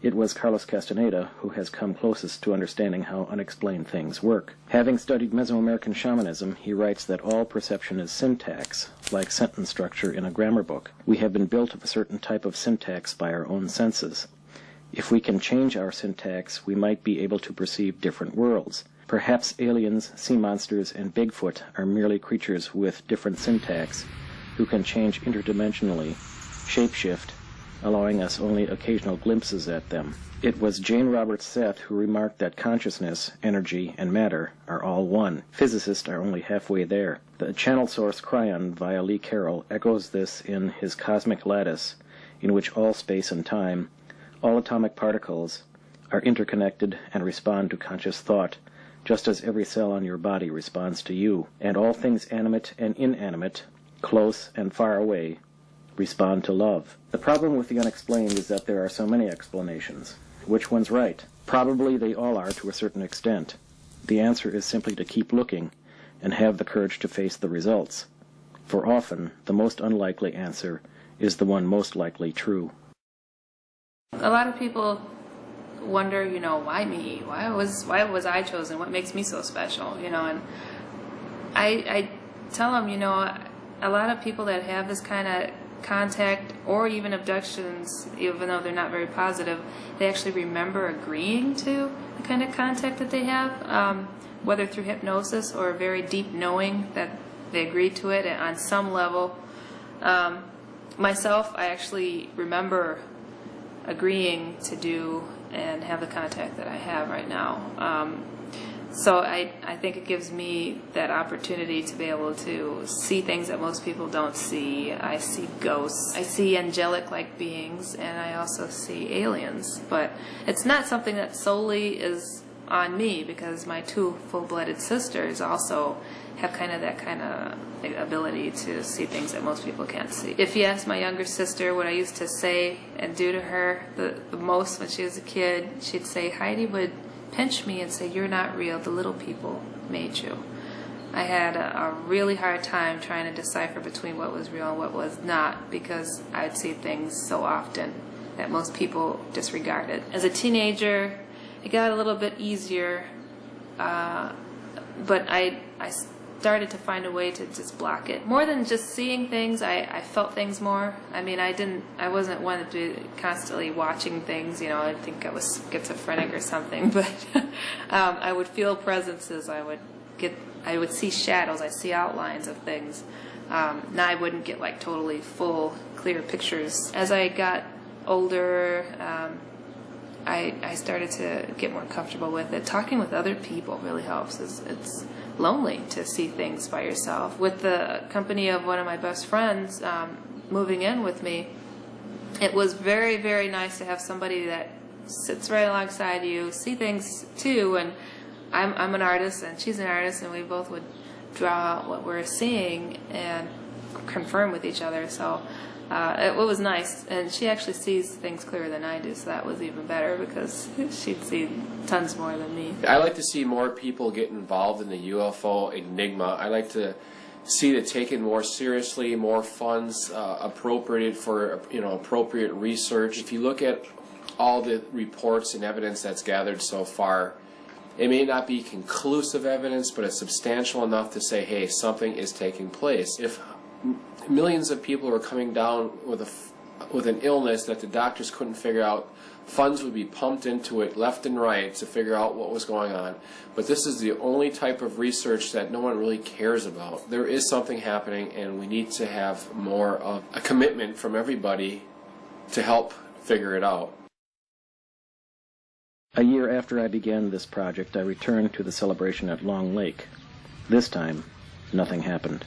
Speaker 1: it was Carlos Castaneda who has come closest to understanding how unexplained things work. Having studied Mesoamerican shamanism, he writes that all perception is syntax, like sentence structure in a grammar book. We have been built of a certain type of syntax by our own senses. If we can change our syntax, we might be able to perceive different worlds. Perhaps aliens, sea monsters, and Bigfoot are merely creatures with different syntax who can change interdimensionally, shapeshift, allowing us only occasional glimpses at them. It was Jane Roberts Seth who remarked that consciousness, energy, and matter are all one. Physicists are only halfway there. The channel source Cryon via Lee Carroll echoes this in his Cosmic Lattice, in which all space and time, all atomic particles, are interconnected and respond to conscious thought, just as every cell on your body responds to you, and all things animate and inanimate, close and far away, respond to love. The problem with the unexplained is that there are so many explanations. Which one's right? Probably they all are to a certain extent. The answer is simply to keep looking and have the courage to face the results. For often, the most unlikely answer is the one most likely true.
Speaker 12: A lot of people wonder, why me? Why was I chosen? What makes me so special? And I tell them, a lot of people that have this kind of contact or even abductions, even though they're not very positive, they actually remember agreeing to the kind of contact that they have, whether through hypnosis or a very deep knowing that they agreed to it on some level. Myself, I actually remember agreeing to do and have the contact that I have right now. So I think it gives me that opportunity to be able to see things that most people don't see. I see ghosts. I see angelic-like beings, and I also see aliens. But it's not something that solely is on me, because my two full-blooded sisters also have that kind of ability to see things that most people can't see. If you ask my younger sister what I used to say and do to her the most when she was a kid, she'd say, Heidi would pinch me and say, "You're not real, the little people made you." I had a really hard time trying to decipher between what was real and what was not, because I'd see things so often that most people disregarded. As a teenager, it got a little bit easier, but I started to find a way to just block it. More than just seeing things, I felt things more. I wasn't one to be constantly watching things, I think I was schizophrenic or something, but I would feel presences, I would see shadows, I see outlines of things. Now I wouldn't get totally full, clear pictures. As I got older, I started to get more comfortable with it. Talking with other people really helps. It's lonely to see things by yourself. With the company of one of my best friends moving in with me, it was very, very nice to have somebody that sits right alongside you, see things too. And I'm an artist and she's an artist, and we both would draw out what we're seeing and confirm with each other. So it was nice, and she actually sees things clearer than I do, so that was even better because she'd see tons more than me.
Speaker 10: I like to see more people get involved in the UFO enigma. I like to see it taken more seriously, more funds appropriated for appropriate research. If you look at all the reports and evidence that's gathered so far, It may not be conclusive evidence, but it's substantial enough to say, hey, something is taking place. If millions of people were coming down with an illness that the doctors couldn't figure out, funds would be pumped into it left and right to figure out what was going on. But this is the only type of research that no one really cares about. There is something happening, and we need to have more of a commitment from everybody to help figure it out.
Speaker 1: A year after I began this project, I returned to the celebration at Long Lake. This time, nothing happened.